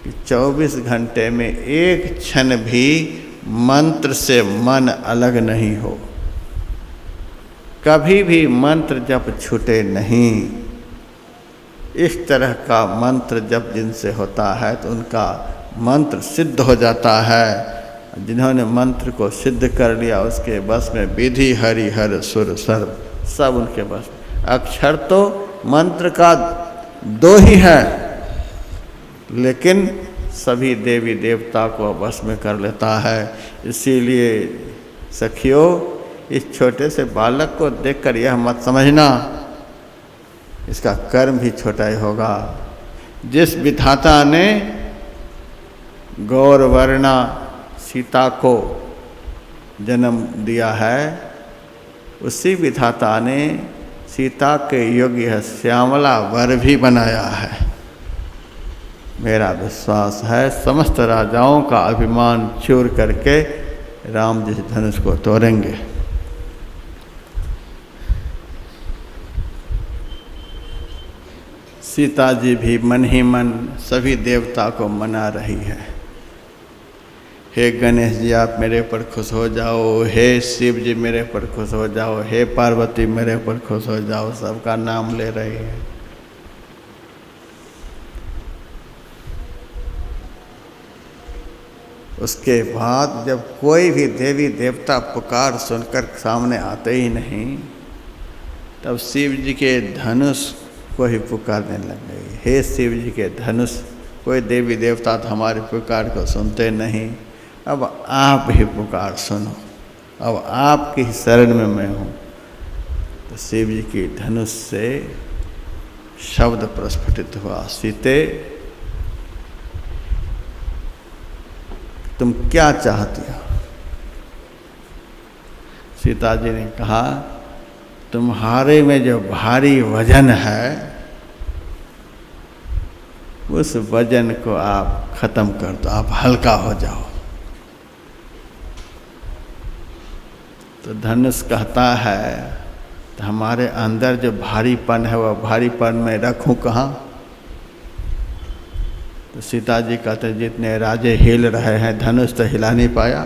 कि 24 घंटे में एक क्षण भी मंत्र से मन अलग नहीं हो, कभी भी मंत्र जप छूटे नहीं। इस तरह का मंत्र जप जिनसे होता है तो उनका मंत्र सिद्ध हो जाता है। जिन्होंने मंत्र को सिद्ध कर लिया उसके बस में विधि हरि हर सुर सर्व, सब उनके बस। अक्षर तो मंत्र का 2 ही है, लेकिन सभी देवी देवता को बस में कर लेता है। इसीलिए सखियों, इस छोटे से बालक को देखकर यह मत समझना इसका कर्म भी छोटा ही होगा। जिस विधाता ने गौरवर्णा सीता को जन्म दिया है, उसी विधाता ने सीता के योग्य श्यामला वर भी बनाया है। मेरा विश्वास है समस्त राजाओं का अभिमान चूर करके राम जी धनुष को तोड़ेंगे। सीता जी भी मन ही मन सभी देवता को मना रही है। हे गणेश जी आप मेरे पर खुश हो जाओ, हे शिव जी मेरे पर खुश हो जाओ, हे पार्वती मेरे पर खुश हो जाओ, सबका नाम ले रही है। उसके बाद जब कोई भी देवी देवता पुकार सुनकर सामने आते ही नहीं, तब शिव जी के धनुष को ही पुकारने लग गई। हे शिव जी के धनुष, कोई देवी देवता तो हमारे पुकार को सुनते नहीं, अब आप ही पुकार सुनो, अब आपकी शरण में मैं हूँ। तो शिव जी की धनुष से शब्द प्रस्फुटित हुआ, सीते तुम क्या चाहती हो? सीता जी ने कहा तुम्हारे में जो भारी वजन है उस वजन को आप खत्म कर दो, आप हल्का हो जाओ। तो धनुष कहता है तो हमारे अंदर जो भारीपन है वह भारीपन में रखूं कहाँ? तो सीता जी कहते जितने राजे हिल रहे हैं, धनुष तो हिला नहीं पाया,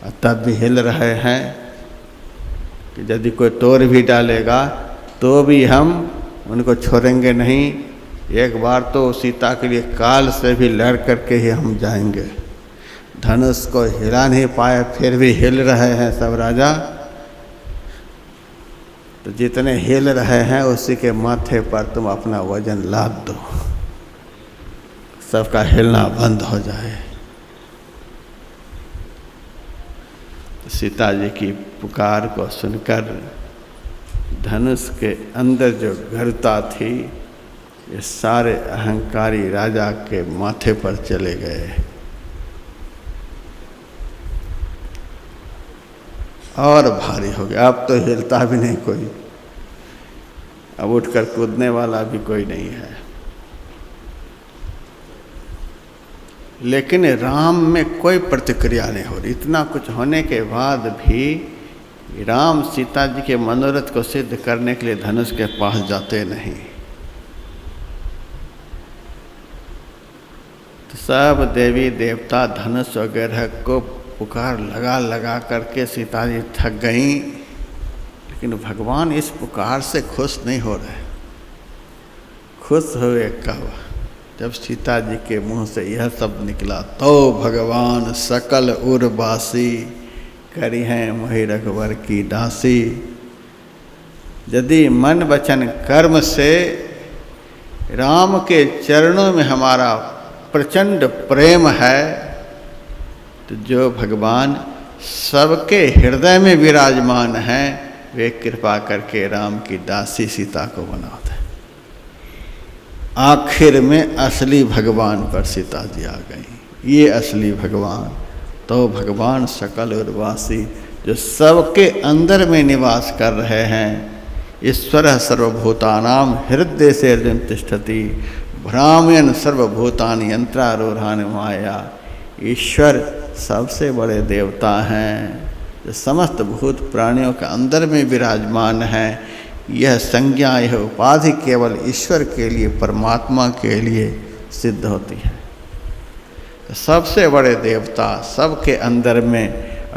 और तब भी हिल रहे हैं कि यदि कोई तोड़ भी डालेगा तो भी हम उनको छोड़ेंगे नहीं। एक बार तो सीता के लिए काल से भी लड़ करके ही हम जाएंगे। धनुष को हिला नहीं पाए, फिर भी हिल रहे हैं सब राजा। तो जितने हिल रहे हैं उसी के माथे पर तुम अपना वजन लाद दो, सबका हिलना बंद हो जाए। सीता जी की पुकार को सुनकर धनुष के अंदर जो घरता थी, ये सारे अहंकारी राजा के माथे पर चले गए और भारी हो गया। अब तो हिलता भी नहीं कोई, अब उठकर कूदने वाला भी कोई नहीं है। लेकिन राम में कोई प्रतिक्रिया नहीं हो रही। इतना कुछ होने के बाद भी राम सीता जी के मनोरथ को सिद्ध करने के लिए धनुष के पास जाते नहीं। तो सब देवी देवता धनुष वगैरह को पुकार लगा लगा करके सीता जी थक गईं, लेकिन भगवान इस पुकार से खुश नहीं हो रहे। खुश हुए कब? जब सीता जी के मुंह से यह शब्द निकला, तो भगवान सकल उर्वासी करी हैं मोहि रघुवर की दासी। यदि मन वचन कर्म से राम के चरणों में हमारा प्रचंड प्रेम है, तो जो भगवान सबके हृदय में विराजमान हैं, वे कृपा करके राम की दासी सीता को बना दें। आखिर में असली भगवान पर सीता जी आ गई। ये असली भगवान, तो भगवान सकल उर्वासी जो सबके अंदर में निवास कर रहे हैं। ईश्वर सर्वभूतानां हृदय से अर्जुन तिष्ठति भ्राम्यन् सर्वभूतानि यंत्रारूढ़ानि माया। ईश्वर सबसे बड़े देवता हैं जो समस्त भूत प्राणियों के अंदर में विराजमान हैं। यह संज्ञा, यह उपाधि केवल ईश्वर के लिए, परमात्मा के लिए सिद्ध होती है। तो सबसे बड़े देवता सबके अंदर में,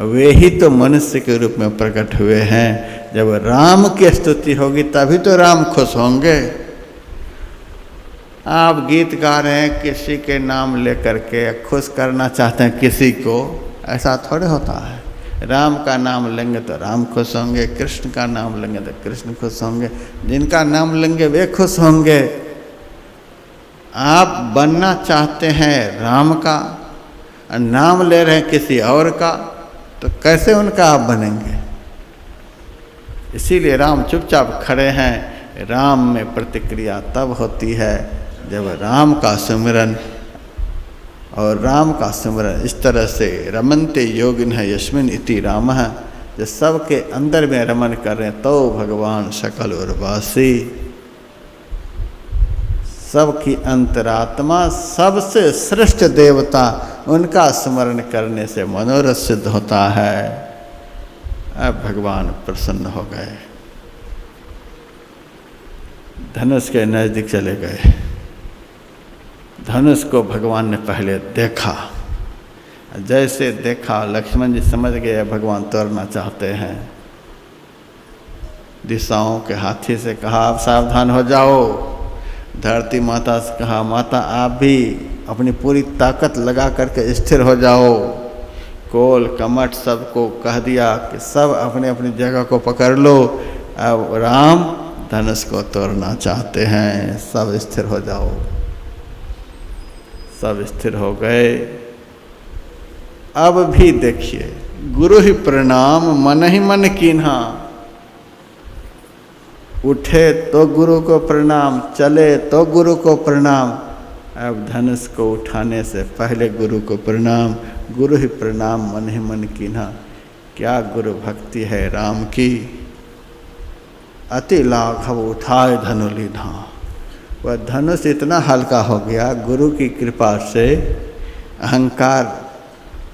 वे ही तो मनुष्य के रूप में प्रकट हुए हैं। जब राम की स्तुति होगी तभी तो राम खुश होंगे। आप गीत गा रहे हैं, किसी के नाम लेकर के खुश करना चाहते हैं किसी को, ऐसा थोड़े होता है। राम का नाम लेंगे तो राम खुश होंगे, कृष्ण का नाम लेंगे तो कृष्ण खुश होंगे, जिनका नाम लेंगे वे खुश होंगे। आप बनना चाहते हैं राम का और नाम ले रहे हैं किसी और का, तो कैसे उनका आप बनेंगे? इसीलिए राम चुपचाप खड़े हैं। राम में प्रतिक्रिया तब होती है जब राम का सिमरन, और राम का सिमरन इस तरह से रमन्ते योगिनः यस्मिन् इति रामः, जो सबके अंदर में रमन कर रहे हैं, तो भगवान सकल उर्वासी, सबकी अंतरात्मा, सबसे श्रेष्ठ देवता, उनका स्मरण करने से मनोरथ सिद्ध होता है। अब भगवान प्रसन्न हो गए, धनुष के नजदीक चले गए। धनुष को भगवान ने पहले देखा। जैसे देखा, लक्ष्मण जी समझ गए भगवान तोड़ना चाहते हैं। दिशाओं के हाथी से कहा, आप सावधान हो जाओ। धरती माता से कहा, माता आप भी अपनी पूरी ताकत लगा करके स्थिर हो जाओ। कोल कमठ सबको कह दिया कि सब अपने अपनी जगह को पकड़ लो। अब राम धनुष को तोड़ना चाहते हैं, सब स्थिर हो जाओ। सब स्थिर हो गए। अब भी देखिए, गुरु ही प्रणाम मन ही मन कीन्हा। उठे तो गुरु को प्रणाम, चले तो गुरु को प्रणाम। अब धनुष को उठाने से पहले गुरु को प्रणाम। गुरु ही प्रणाम मन ही मन कीन्हा। क्या गुरु भक्ति है राम की। अति लाघव उठाए धनु लीन्हा। वह धनुष इतना हल्का हो गया गुरु की कृपा से। अहंकार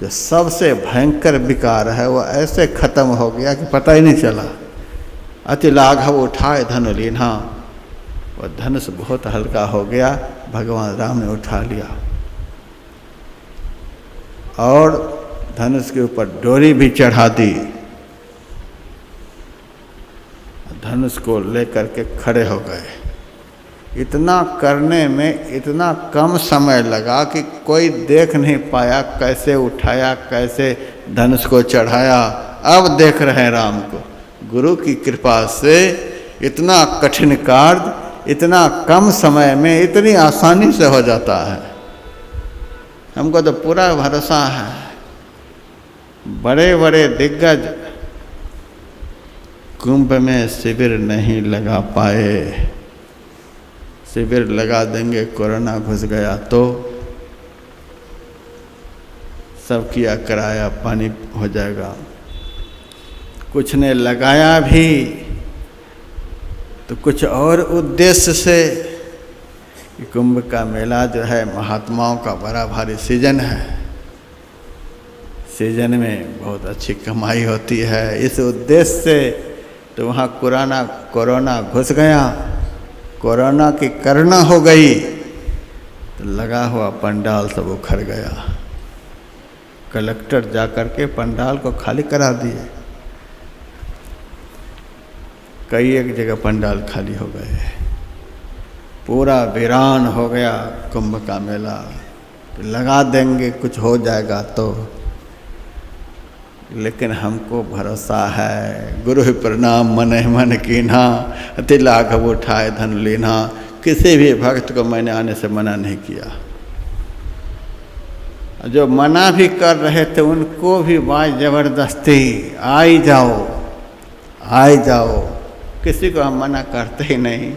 जो सबसे भयंकर विकार है, वह ऐसे खत्म हो गया कि पता ही नहीं चला। अति लाघव उठाए धनु लीन्हा। वह धनुष बहुत हल्का हो गया, भगवान राम ने उठा लिया और धनुष के ऊपर डोरी भी चढ़ा दी। धनुष को लेकर के खड़े हो गए। इतना करने में इतना कम समय लगा कि कोई देख नहीं पाया कैसे उठाया, कैसे धनुष को चढ़ाया। अब देख रहे हैं राम को। गुरु की कृपा से इतना कठिन कार्य इतना कम समय में इतनी आसानी से हो जाता है। हमको तो पूरा भरोसा है। बड़े बड़े दिग्गज कुंभ में शिविर नहीं लगा पाए। शिविर लगा देंगे, कोरोना घुस गया तो सब किया कराया पानी हो जाएगा। कुछ ने लगाया भी तो कुछ और उद्देश्य से कि कुंभ का मेला जो है महात्माओं का बड़ा भारी सीजन है। सीजन में बहुत अच्छी कमाई होती है। इस उद्देश्य से तो वहाँ कोरोना घुस गया, कोरोना की करुणा हो गई, तो लगा हुआ पंडाल सब उखड़ गया। कलेक्टर जा कर के पंडाल को खाली करा दिए। कई एक जगह पंडाल खाली हो गए, पूरा वीरान हो गया कुंभ का मेला। तो लगा देंगे कुछ हो जाएगा तो, लेकिन हमको भरोसा है। गुरु प्रणाम मने मन कीन्हा, अति लाघव उठाए धन लीन्हा। किसी भी भक्त को मैंने आने से मना नहीं किया। जो मना भी कर रहे थे उनको भी बाय जबरदस्ती आई जाओ आई जाओ, किसी को हम मना करते ही नहीं।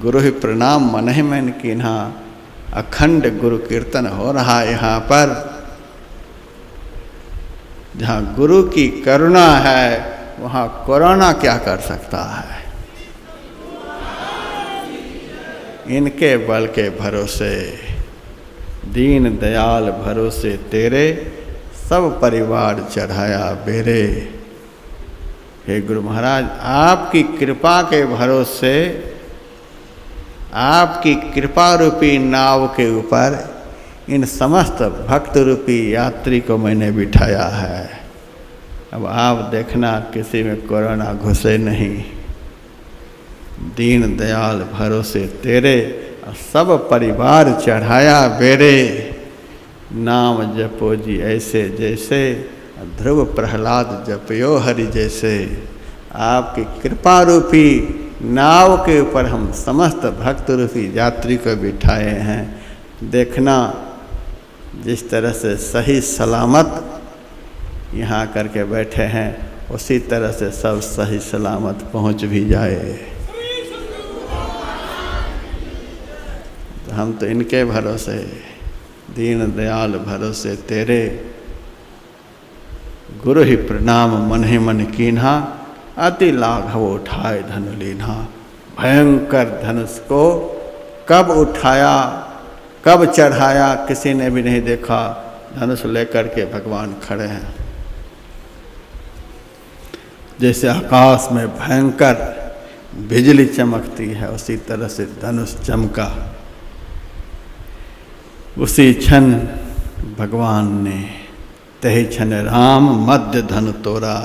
गुरु ही प्रणाम मन मन कीन्हा। अखंड गुरु कीर्तन हो रहा है यहाँ पर। जहाँ गुरु की करुणा है वहाँ कोरोना क्या कर सकता है। इनके बल के भरोसे दीन दयाल भरोसे तेरे, सब परिवार चढ़ाया बेरे। हे गुरु महाराज, आपकी कृपा के भरोसे, आपकी कृपा रूपी नाव के ऊपर इन समस्त भक्त रूपी यात्री को मैंने बिठाया है। अब आप देखना किसी में कोरोना घुसे नहीं। दीन दयाल भरोसे तेरे, सब परिवार चढ़ाया बेरे। नाम जपो जी ऐसे जैसे, ध्रुव प्रहलाद जपयो हरि जैसे। आपकी कृपा रूपी नाव के ऊपर हम समस्त भक्त रूपी यात्री को बिठाए हैं। देखना जिस तरह से सही सलामत यहाँ करके बैठे हैं, उसी तरह से सब सही सलामत पहुँच भी जाए। हम तो इनके भरोसे, दीन दयाल भरोसे तेरे। गुरु ही प्रणाम मन ही मन कीन्हा, अति लाघव उठाए धन लीन्हा। भयंकर धनुष को कब उठाया कब चढ़ाया किसी ने भी नहीं देखा। धनुष लेकर के भगवान खड़े हैं। जैसे आकाश में भयंकर बिजली चमकती है, उसी तरह से धनुष चमका। उसी क्षण भगवान ने तहि क्षण राम मध्य धन तोरा,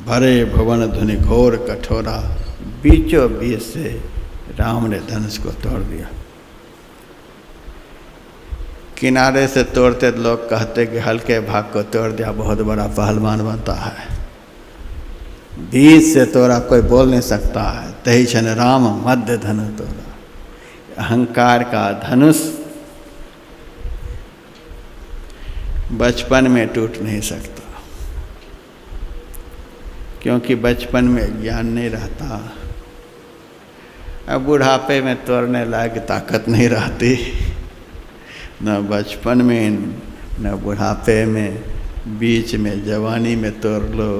भरे भवन धुनि घोर कठोरा। बीचों बीच से राम ने धनुष को तोड़ दिया। किनारे से तोड़ते लोग कहते कि हल्के भाग को तोड़ दिया, बहुत बड़ा पहलवान बनता है। बीच से तोड़ा कोई बोल नहीं सकता है। तहि क्षण राम मध्य धनु तोड़ा। अहंकार का धनुष बचपन में टूट नहीं सकता, क्योंकि बचपन में ज्ञान नहीं रहता। अब बुढ़ापे में तोड़ने लायक ताकत नहीं रहती। न बचपन में न बुढ़ापे में, बीच में जवानी में तोड़ लो।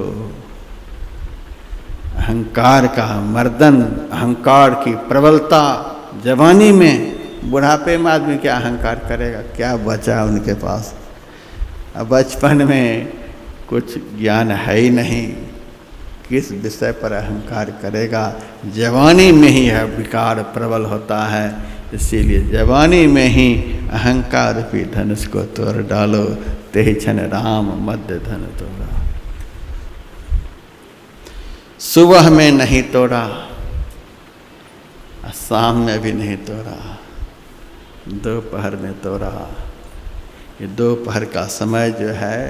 अहंकार का मर्दन, अहंकार की प्रबलता जवानी में। बुढ़ापे में आदमी क्या अहंकार करेगा, क्या बचा उनके पास। अब बचपन में कुछ ज्ञान है ही नहीं, किस विषय पर अहंकार करेगा। जवानी में ही है विकार प्रबल होता है, इसीलिए जवानी में ही अहंकार रूपी धनुष को तोड़ डालो। तेहि क्षण राम मध्य धन तोड़ा। सुबह में नहीं तोड़ा, शाम में भी नहीं तोड़ा, दोपहर में तोड़ा। ये दोपहर का समय जो है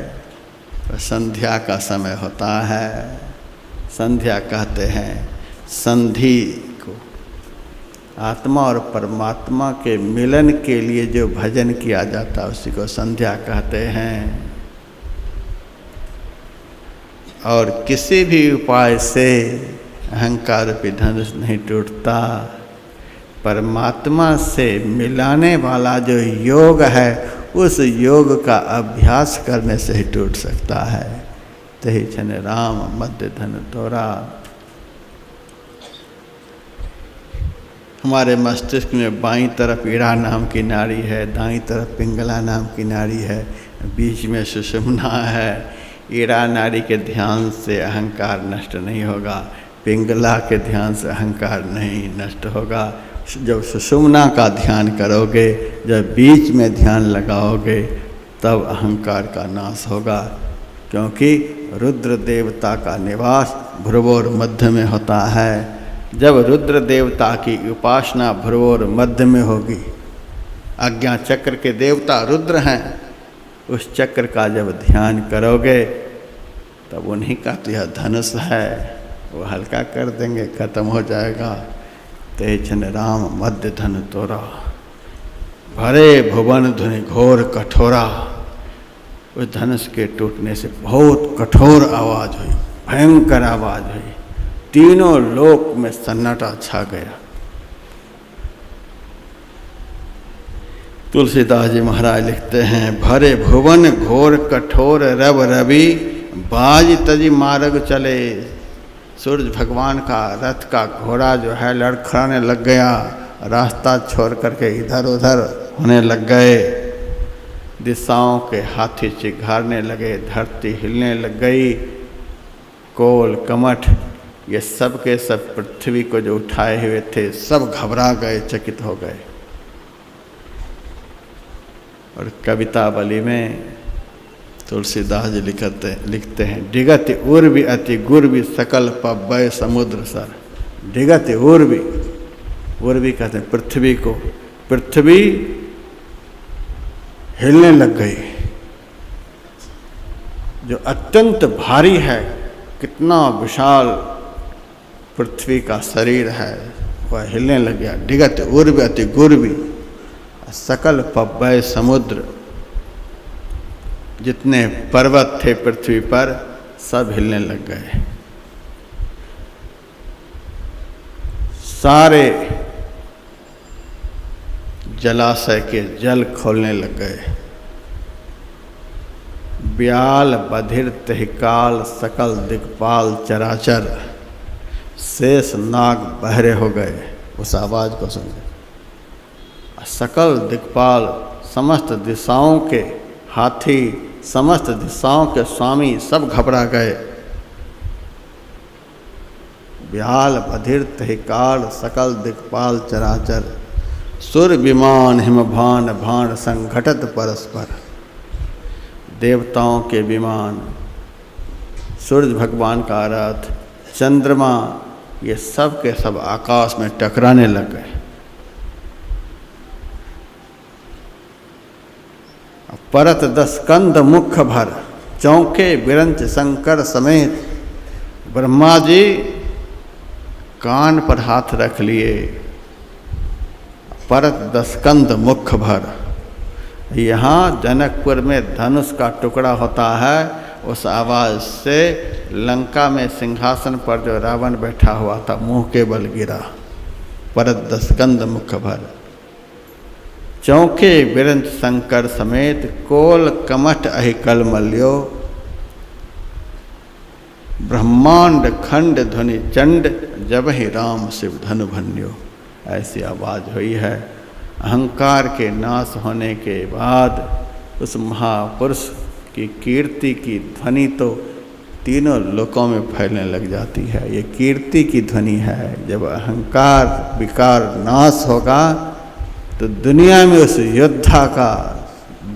तो संध्या का समय होता है। संध्या कहते हैं संधि को। आत्मा और परमात्मा के मिलन के लिए जो भजन किया जाता है उसी को संध्या कहते हैं। और किसी भी उपाय से अहंकार रूपी धनुष नहीं टूटता। परमात्मा से मिलाने वाला जो योग है, उस योग का अभ्यास करने से ही टूट सकता है। तहि क्षण राम मध्य धन तोरा। हमारे मस्तिष्क में बाईं तरफ ईड़ा नाम की नाड़ी है, दाईं तरफ पिंगला नाम की नाड़ी है, बीच में सुषुम्ना है। ईड़ा नाड़ी के ध्यान से अहंकार नष्ट नहीं होगा, पिंगला के ध्यान से अहंकार नहीं नष्ट होगा। जब सुषुम्ना का ध्यान करोगे, जब बीच में ध्यान लगाओगे, तब अहंकार का नाश होगा। क्योंकि रुद्र देवता का निवास भ्रुवोर मध्य में होता है। जब रुद्र देवता की उपासना भ्रुवोर मध्य में होगी, आज्ञा चक्र के देवता रुद्र हैं, उस चक्र का जब ध्यान करोगे तब उन्हीं का तो यह धनुष है, वो हल्का कर देंगे, खत्म हो जाएगा। तेजन राम मध्य धन तोरा, भरे भुवन धुनि घोर कठोरा। उस धनुष के टूटने से बहुत कठोर आवाज हुई, भयंकर आवाज हुई, तीनों लोक में सन्नाटा छा गया। तुलसीदास जी महाराज लिखते हैं, भरे भुवन घोर कठोर रव रवि, बाज तजी मार्ग चले। सूर्य भगवान का रथ का घोड़ा जो है लड़खड़ाने लग गया, रास्ता छोड़ करके इधर उधर होने लग गए। दिशाओं के हाथी चिघारने लगे, धरती हिलने लग गई। कोल कमठ ये सब के सब पृथ्वी को जो उठाए हुए थे सब घबरा गए, चकित हो गए। और कवितावली में तुलसीदास जी लिखते हैं, डिगति उर्वी अति गुर्वी सकल पव्वय समुद्र सर। डिगति उर्वी, उर्वी कहते हैं पृथ्वी को। पृथ्वी हिलने लग गई, जो अत्यंत भारी है, कितना विशाल पृथ्वी का शरीर है, वह हिलने लग गया। डिगति उर्वी अति गुर्वी सकल पव्वय समुद्र, जितने पर्वत थे पृथ्वी पर सब हिलने लग गए। सारे जलाशय के जल खोलने लग गए। ब्याल बधिर तहिकाल सकल दिक्पाल चराचर, शेष नाग बहरे हो गए। उस आवाज को सुने, सकल दिक्पाल समस्त दिशाओं के हाथी, समस्त दिशाओं के स्वामी सब घबरा गए। ब्याल बधिर तहिकाल सकल दिक्पाल चराचर, सुर विमान हिमभान भान संघटत परस्पर। देवताओं के विमान, सूर्य भगवान का रथ, चंद्रमा, ये सब के सब आकाश में टकराने लग गए। परत 10 कंद मुख भर, चौंके बिरंच शंकर समेत। ब्रह्मा जी कान पर हाथ रख लिए। परत 10 कंद मुख भर, यहाँ जनकपुर में धनुष का टुकड़ा होता है, उस आवाज से लंका में सिंहासन पर जो रावण बैठा हुआ था मुंह के बल गिरा। परत 10 कंद मुख भर, चौके बिरंच शंकर समेत। कोल कमठ अहिकल मल्यो, ब्रह्मांड खंड ध्वनि चंड, जब ही राम शिव धनु भन्यो। ऐसी आवाज हुई है। अहंकार के नाश होने के बाद उस महापुरुष की कीर्ति की ध्वनि तो तीनों लोकों में फैलने लग जाती है। ये कीर्ति की ध्वनि है। जब अहंकार विकार नाश होगा तो दुनिया में उस योद्धा का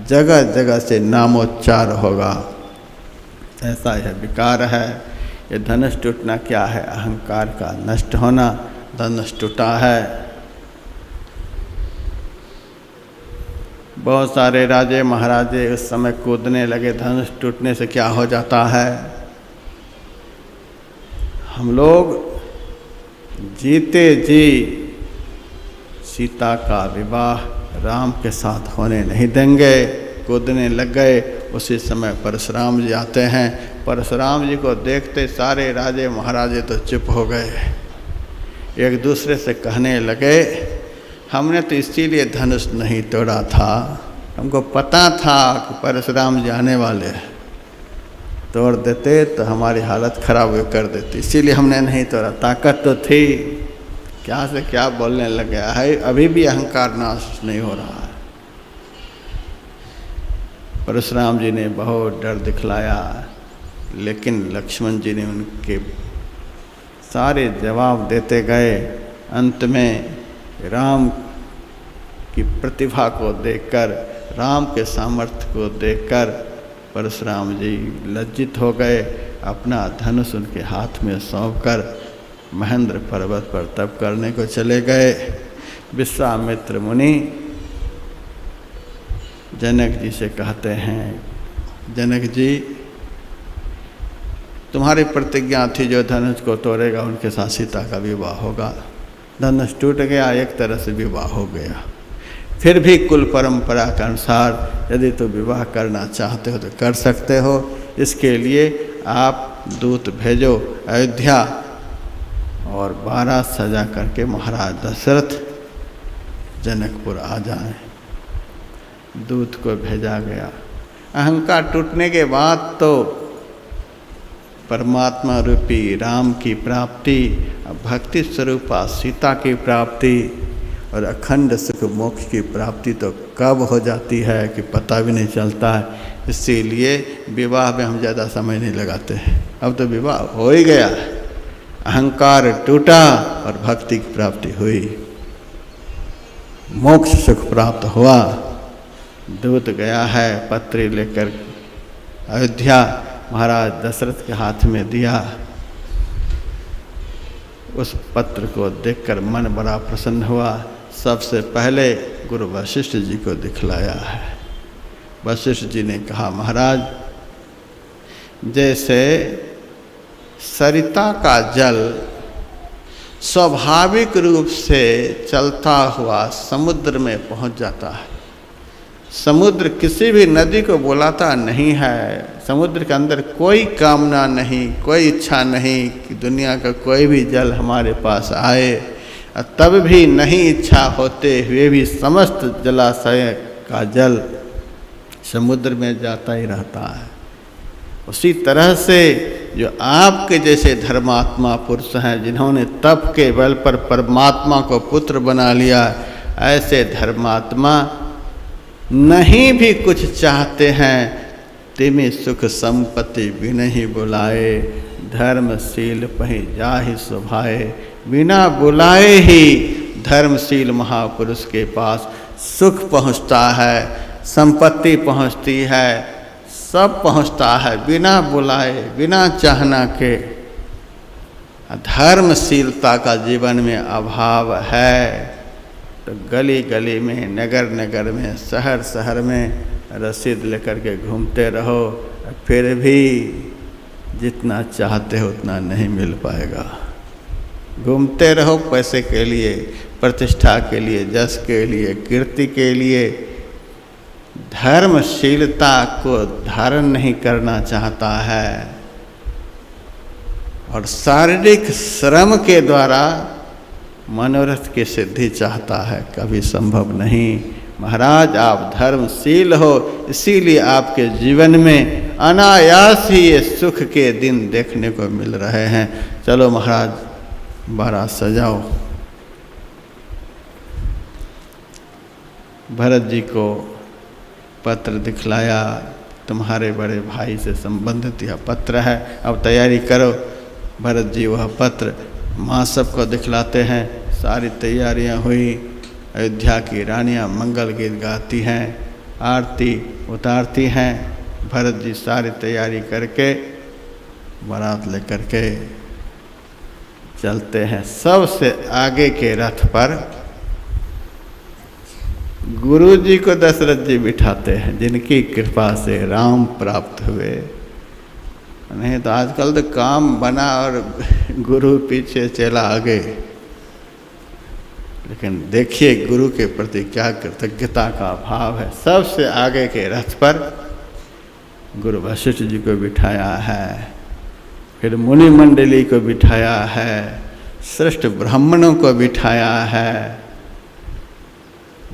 जगह जगह से नामोच्चार होगा। ऐसा यह विकार है। ये धनुष टूटना क्या है? अहंकार का नष्ट होना धनुष टूटा है। बहुत सारे राजे महाराजे उस समय कूदने लगे। धनुष टूटने से क्या हो जाता है? हम लोग जीते जी सीता का विवाह राम के साथ होने नहीं देंगे। कूदने लग गए। उसी समय परशुराम जी आते हैं। परशुराम जी को देखते सारे राजे महाराजे तो चुप हो गए। एक दूसरे से कहने लगे, हमने तो इसीलिए धनुष नहीं तोड़ा था, हमको पता था कि परशुराम जी आने वाले हैं। तोड़ देते तो हमारी हालत खराब कर देती, इसीलिए हमने नहीं तोड़ा। ताकत तो थी, क्या से क्या बोलने लग गया है, अभी भी अहंकार नाश नहीं हो रहा है। परशुराम जी ने बहुत डर दिखलाया, लेकिन लक्ष्मण जी ने उनके सारे जवाब देते गए। अंत में राम की प्रतिभा को देखकर, राम के सामर्थ्य को देखकर परशुराम जी लज्जित हो गए। अपना धनुष उनके हाथ में सौंपकर महेंद्र पर्वत पर तप करने को चले गए। विश्वामित्र मुनि जनक जी से कहते हैं, जनक जी तुम्हारी प्रतिज्ञा थी जो धनुष को तोड़ेगा उनके साथ सीता का विवाह होगा। धनुष टूट गया, एक तरह से विवाह हो गया। फिर भी कुल परंपरा के अनुसार यदि तो विवाह करना चाहते हो तो कर सकते हो। इसके लिए आप दूत भेजो अयोध्या और 12 सजा करके महाराज दशरथ जनकपुर आ जाएं। दूत को भेजा गया। अहंकार टूटने के बाद तो परमात्मा रूपी राम की प्राप्ति, भक्ति स्वरूपा सीता की प्राप्ति और अखंड सुख मोक्ष की प्राप्ति तो कब हो जाती है कि पता भी नहीं चलता है। इसीलिए विवाह में हम ज़्यादा समय नहीं लगाते हैं। अब तो विवाह हो ही गया, अहंकार टूटा और भक्ति की प्राप्ति हुई, मोक्ष सुख प्राप्त हुआ। दूत गया है पत्री लेकर अयोध्या, महाराज दशरथ के हाथ में दिया। उस पत्र को देखकर मन बड़ा प्रसन्न हुआ। सबसे पहले गुरु वशिष्ठ जी को दिखलाया है। वशिष्ठ जी ने कहा, महाराज जैसे सरिता का जल स्वाभाविक रूप से चलता हुआ समुद्र में पहुंच जाता है, समुद्र किसी भी नदी को बुलाता नहीं है। समुद्र के अंदर कोई कामना नहीं, कोई इच्छा नहीं कि दुनिया का कोई भी जल हमारे पास आए, तब भी नहीं इच्छा होते हुए भी समस्त जलाशय का जल समुद्र में जाता ही रहता है। उसी तरह से जो आपके जैसे धर्मात्मा पुरुष हैं, जिन्होंने तप के बल पर परमात्मा को पुत्र बना लिया, ऐसे धर्मात्मा नहीं भी कुछ चाहते हैं, तिमी सुख संपत्ति बिनहि बुलाए, धर्मशील पहि जाहि सुभाए। बिना बुलाए ही धर्मशील महापुरुष के पास सुख पहुँचता है, संपत्ति पहुँचती है, सब पहुँचता है बिना बुलाए, बिना चाहना के। धर्मशीलता का जीवन में अभाव है तो गली गली में, नगर नगर में, शहर शहर में रसीद लेकर के घूमते रहो, फिर भी जितना चाहते हो उतना नहीं मिल पाएगा। घूमते रहो पैसे के लिए, प्रतिष्ठा के लिए, जस के लिए, कीर्ति के लिए। धर्मशीलता को धारण नहीं करना चाहता है और शारीरिक श्रम के द्वारा मनोरथ की सिद्धि चाहता है, कभी संभव नहीं। महाराज आप धर्मशील हो, इसीलिए आपके जीवन में अनायास ही ये सुख के दिन देखने को मिल रहे हैं। चलो महाराज 12 सजाओ। भरत जी को पत्र दिखलाया, तुम्हारे बड़े भाई से संबंधित यह पत्र है, अब तैयारी करो। भरत जी वह पत्र माँ सबको दिखलाते हैं। सारी तैयारियां हुई। अयोध्या की रानियां मंगल गीत गाती हैं, आरती उतारती हैं। भरत जी सारी तैयारी करके बारात लेकर के चलते हैं। सबसे आगे के रथ पर गुरु जी को दशरथ जी बिठाते हैं, जिनकी कृपा से राम प्राप्त हुए। नहीं तो आजकल तो काम बना और गुरु पीछे चला आगे। लेकिन देखिए गुरु के प्रति क्या कृतज्ञता का भाव है। सबसे आगे के रथ पर गुरु वशिष्ठ जी को बिठाया है, फिर मुनि मंडली को बिठाया है, श्रेष्ठ ब्राह्मणों को बिठाया है।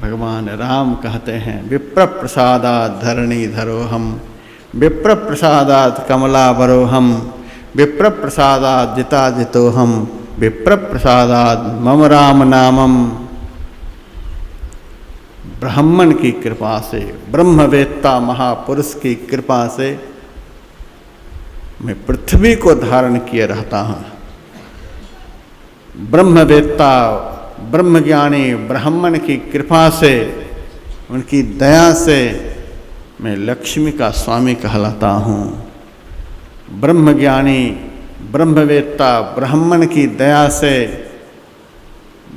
भगवान राम कहते हैं, विप्र प्रसादात् धरणी धरोहम, विप्र प्रसादात् कमलावरोहम, विप्र प्रसादात् जिताजितोहम, विप्र प्रसादाद मम राम नामम। ब्राह्मण की कृपा से, ब्रह्मवेत्ता महापुरुष की कृपा से मैं पृथ्वी को धारण किए रहता हूँ। ब्रह्मवेत्ता ब्रह्मज्ञानी ब्राह्मण की कृपा से, उनकी दया से मैं लक्ष्मी का स्वामी कहलाता हूँ। ब्रह्मज्ञानी ब्रह्मवेत्ता ब्राह्मण की दया से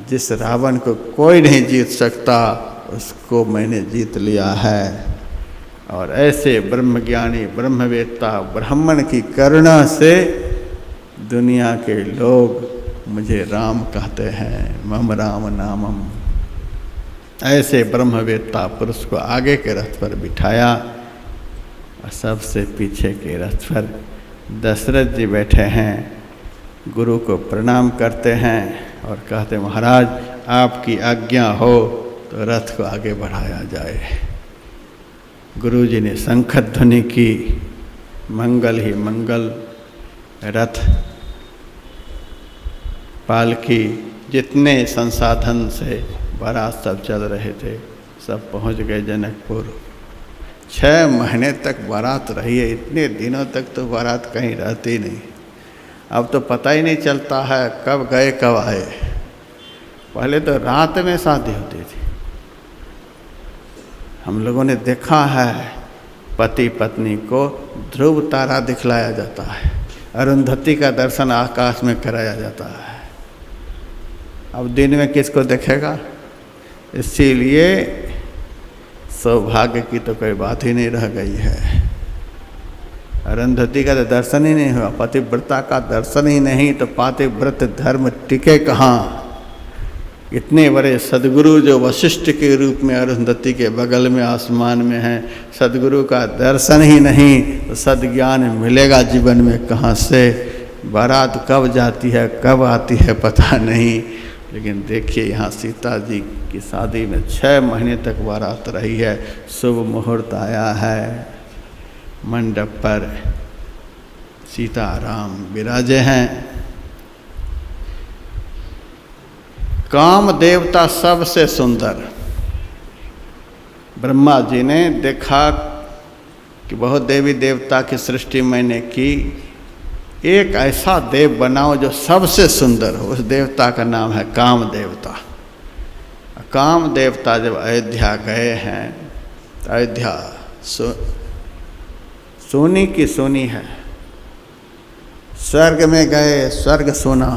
जिस रावण को कोई नहीं जीत सकता, उसको मैंने जीत लिया है। और ऐसे ब्रह्मज्ञानी ब्रह्मवेत्ता ब्राह्मण की करुणा से दुनिया के लोग मुझे राम कहते हैं, मम राम नामम। ऐसे ब्रह्मवेत्ता पुरुष को आगे के रथ पर बिठाया और सबसे पीछे के रथ पर दशरथ जी बैठे हैं। गुरु को प्रणाम करते हैं और कहते, महाराज आपकी आज्ञा हो तो रथ को आगे बढ़ाया जाए। गुरु जी ने शंख ध्वनि की, मंगल ही मंगल। रथ पालकी जितने संसाधन से बारात सब चल रहे थे, सब पहुंच गए जनकपुर। 6 महीने तक बारात रही है। इतने दिनों तक तो बारात कहीं रहती नहीं। अब तो पता ही नहीं चलता है कब गए कब आए। पहले तो रात में शादी होती थी। हम लोगों ने देखा है पति पत्नी को ध्रुव तारा दिखलाया जाता है, अरुंधति का दर्शन आकाश में कराया जाता है। अब दिन में किसको देखेगा? इसीलिए सौभाग्य की तो कोई बात ही नहीं रह गई है। अरुंधति का तो दर्शन ही नहीं हुआ, पतिव्रता का दर्शन ही नहीं, तो पातिव्रत धर्म टिके कहाँ? इतने बड़े सदगुरु जो वशिष्ठ के रूप में अरुंधति के बगल में आसमान में हैं, सदगुरु का दर्शन ही नहीं तो सद्ज्ञान मिलेगा जीवन में कहाँ से? बारात कब जाती है कब आती है पता नहीं। लेकिन देखिए यहाँ सीता जी की शादी में 6 महीने तक बारात रही है। शुभ मुहूर्त आया है, मंडप पर सीता राम विराजे हैं। काम देवता सबसे सुंदर। ब्रह्मा जी ने देखा कि बहुत देवी देवता की सृष्टि मैंने की, एक ऐसा देव बनाओ जो सबसे सुंदर हो। उस देवता का नाम है काम देवता। काम देवता जब अयोध्या गए हैं तो अयोध्या सोने की सोनी है। स्वर्ग में गए, स्वर्ग सोना।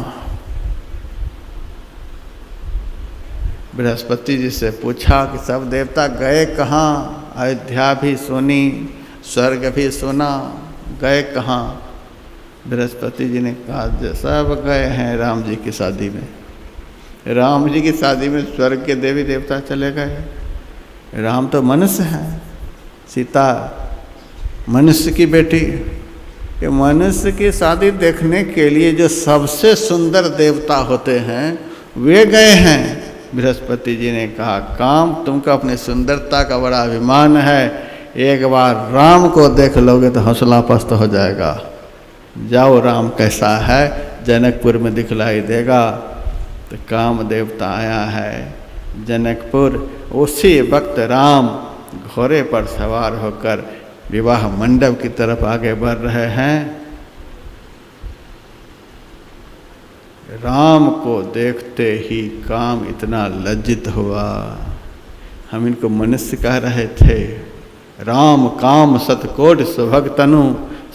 बृहस्पति जी से पूछा कि सब देवता गए कहाँ? अयोध्या भी सोनी, स्वर्ग भी सोना, गए कहाँ? बृहस्पति जी ने कहा सब गए हैं राम जी की शादी में। राम जी की शादी में स्वर्ग के देवी देवता चले गए। राम तो मनुष्य हैं, सीता मनुष्य की बेटी। ये मनुष्य की शादी देखने के लिए जो सबसे सुंदर देवता होते हैं वे गए हैं। बृहस्पति जी ने कहा काम तुमको अपनी सुंदरता का बड़ा अभिमान है, एक बार राम को देख लोगे तो हौसला पस्त हो जाएगा। जाओ राम कैसा है जनकपुर में दिखलाई देगा। तो काम देवता आया है जनकपुर। उसी वक्त राम घोड़े पर सवार होकर विवाह मंडप की तरफ आगे बढ़ रहे हैं। राम को देखते ही काम इतना लज्जित हुआ। हम इनको मनुष्य कह रहे थे। राम काम सतकोटि सुभग तनु,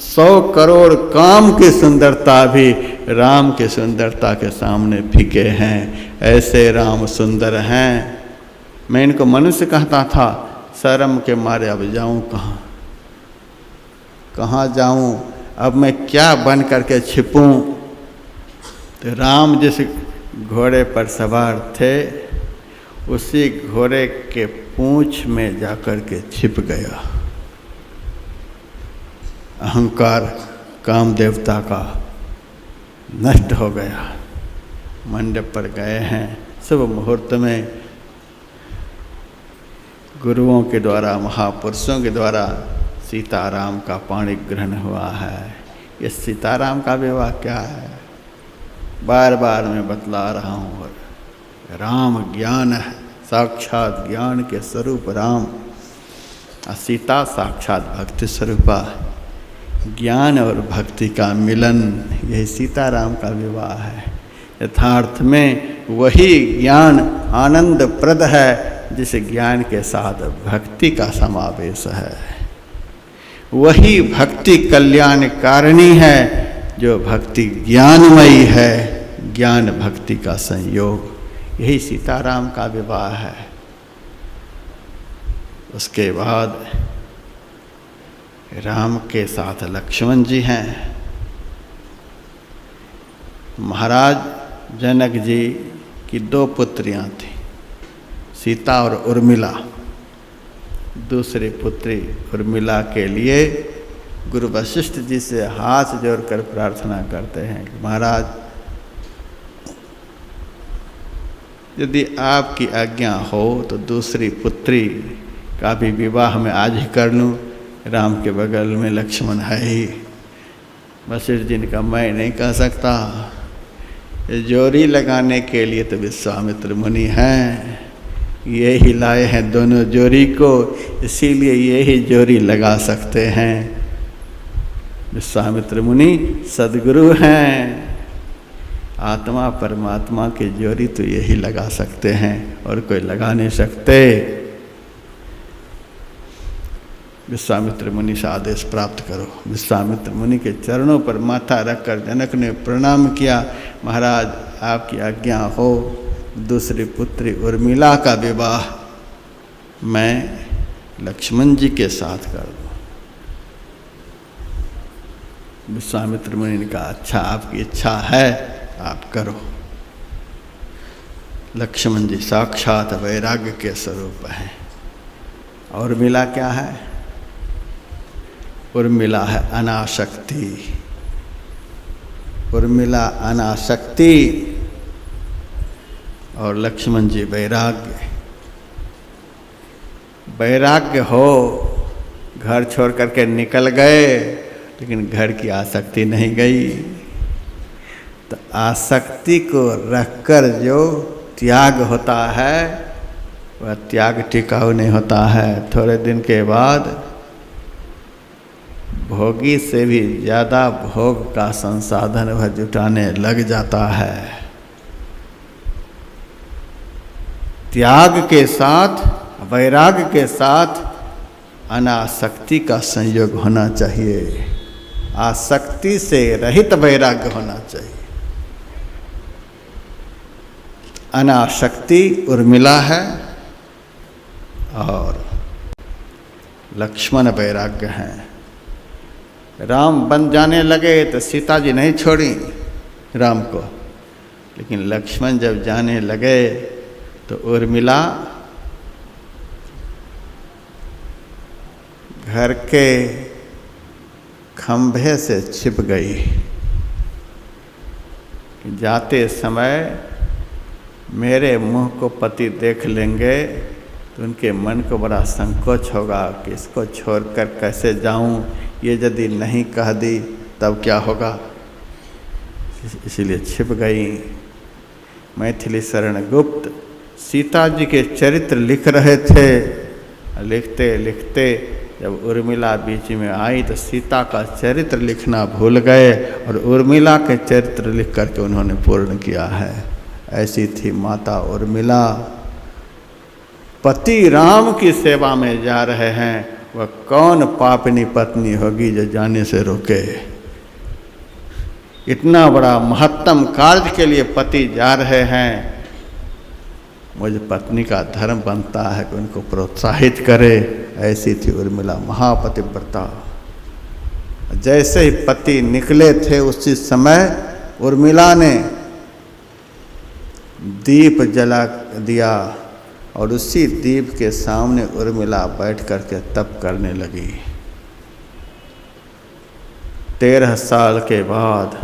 100 करोड़ काम की सुंदरता भी राम की सुंदरता के सामने फीके हैं। ऐसे राम सुंदर हैं। मैं इनको मनुष्य कहता था, शर्म के मारे अब जाऊं कहाँ? कहाँ जाऊं? अब मैं क्या बन करके छिपूं? तो राम जिस घोड़े पर सवार थे उसी घोड़े के पूंछ में जाकर के छिप गया। अहंकार काम देवता का नष्ट हो गया। मंडप पर गए हैं। शुभ मुहूर्त में गुरुओं के द्वारा महापुरुषों के द्वारा सीताराम का पाणी ग्रहण हुआ है। ये सीताराम का विवाह क्या है? बार बार मैं बतला रहा हूँ। राम ज्ञान है, साक्षात ज्ञान के स्वरूप राम, और सीता साक्षात भक्ति स्वरूपा। ज्ञान और भक्ति का मिलन, यही सीताराम का विवाह है। यथार्थ में वही ज्ञान आनंद प्रद है जिस ज्ञान के साथ भक्ति का समावेश है। वही भक्ति कल्याणकारिणी है जो भक्ति ज्ञानमयी है, ज्ञान भक्ति का संयोग। यही सीताराम का विवाह है। उसके बाद राम के साथ लक्ष्मण जी हैं। महाराज जनक जी की 2 पुत्रियां थीं, सीता और उर्मिला। दूसरी पुत्री उर्मिला के लिए गुरु वशिष्ठ जी से हाथ जोड़कर प्रार्थना करते हैं कि महाराज, यदि आपकी आज्ञा हो तो दूसरी पुत्री का भी विवाह मैं आज ही कर लूँ। राम के बगल में लक्ष्मण है ही। वशिष्ठ जी ने कहा मैं नहीं कह सकता, जोड़ी लगाने के लिए तो विश्वामित्र मुनि हैं, ये ही लाए हैं दोनों जोड़ी को, इसीलिए ये ही जोड़ी लगा सकते हैं। विश्वामित्र मुनि सद्गुरु हैं, आत्मा परमात्मा की जोड़ी तो यही लगा सकते हैं और कोई लगा नहीं सकते। विश्वामित्र मुनि से आदेश प्राप्त करो। विश्वामित्र मुनि के चरणों पर माथा रखकर जनक ने प्रणाम किया। महाराज आपकी आज्ञा हो, दूसरी पुत्री उर्मिला का विवाह मैं लक्ष्मण जी के साथ कर दूँ। विश्वामित्र मुनि ने कहा अच्छा, आपकी इच्छा है आप करो। लक्ष्मण जी साक्षात वैराग्य के स्वरूप हैं। और उर्मिला क्या है? उर्मिला है अनासक्ति। उर्मिला अनासक्ति और लक्ष्मण जी वैराग्य। वैराग्य हो, घर छोड़ करके निकल गए लेकिन घर की आसक्ति नहीं गई। तो आसक्ति को रखकर जो त्याग होता है वह त्याग टिकाऊ नहीं होता है। थोड़े दिन के बाद भोगी से भी ज़्यादा भोग का संसाधन वह जुटाने लग जाता है। त्याग के साथ, वैराग्य के साथ अनासक्ति का संयोग होना चाहिए। आसक्ति से रहित वैराग्य होना चाहिए। अनासक्ति उर्मिला है और लक्ष्मण वैराग्य हैं। राम बन जाने लगे तो सीता जी नहीं छोड़ी राम को, लेकिन लक्ष्मण जब जाने लगे तो उर्मिला घर के खंभे से छिप गई। जाते समय मेरे मुंह को पति देख लेंगे तो उनके मन को बड़ा संकोच होगा कि इसको छोड़कर कैसे जाऊं, ये यदि नहीं कह दी तब क्या होगा। इसीलिए छिप गई। मैथिली शरण गुप्त सीता जी के चरित्र लिख रहे थे। लिखते लिखते जब उर्मिला बीच में आई तो सीता का चरित्र लिखना भूल गए और उर्मिला के चरित्र लिख करके उन्होंने पूर्ण किया है। ऐसी थी माता उर्मिला। पति राम की सेवा में जा रहे हैं, वह कौन पापनी पत्नी होगी जो जाने से रोके। इतना बड़ा महत्तम कार्य के लिए पति जा रहे हैं, मुझे पत्नी का धर्म बनता है कि उनको प्रोत्साहित करे। ऐसी थी उर्मिला महापतिव्रता। जैसे ही पति निकले थे उसी समय उर्मिला ने दीप जला दिया और उसी दीप के सामने उर्मिला बैठ करके तप करने लगी। 13 साल के बाद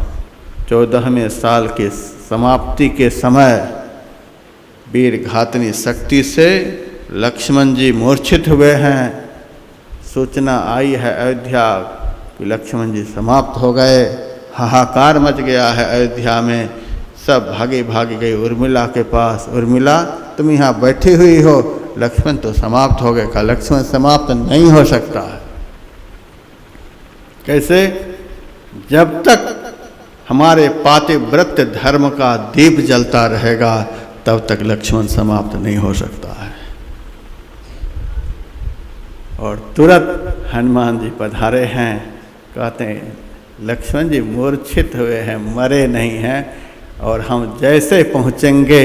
14वें साल की समाप्ति के समय वीर घातनी शक्ति से लक्ष्मण जी मूर्छित हुए हैं। सूचना आई है अयोध्या कि लक्ष्मण जी समाप्त हो गए। हाहाकार मच गया है अयोध्या में। सब भागे भागे गए उर्मिला के पास। उर्मिला तुम यहाँ बैठी हुई हो, लक्ष्मण तो समाप्त हो गए। कहा लक्ष्मण समाप्त नहीं हो सकता है। कैसे? जब तक हमारे पातिव्रत्य धर्म का दीप जलता रहेगा तब तक लक्ष्मण समाप्त नहीं हो सकता है। और तुरंत हनुमान जी पधारे हैं। कहते हैं लक्ष्मण जी मूर्छित हुए हैं, मरे नहीं हैं, और हम जैसे पहुँचेंगे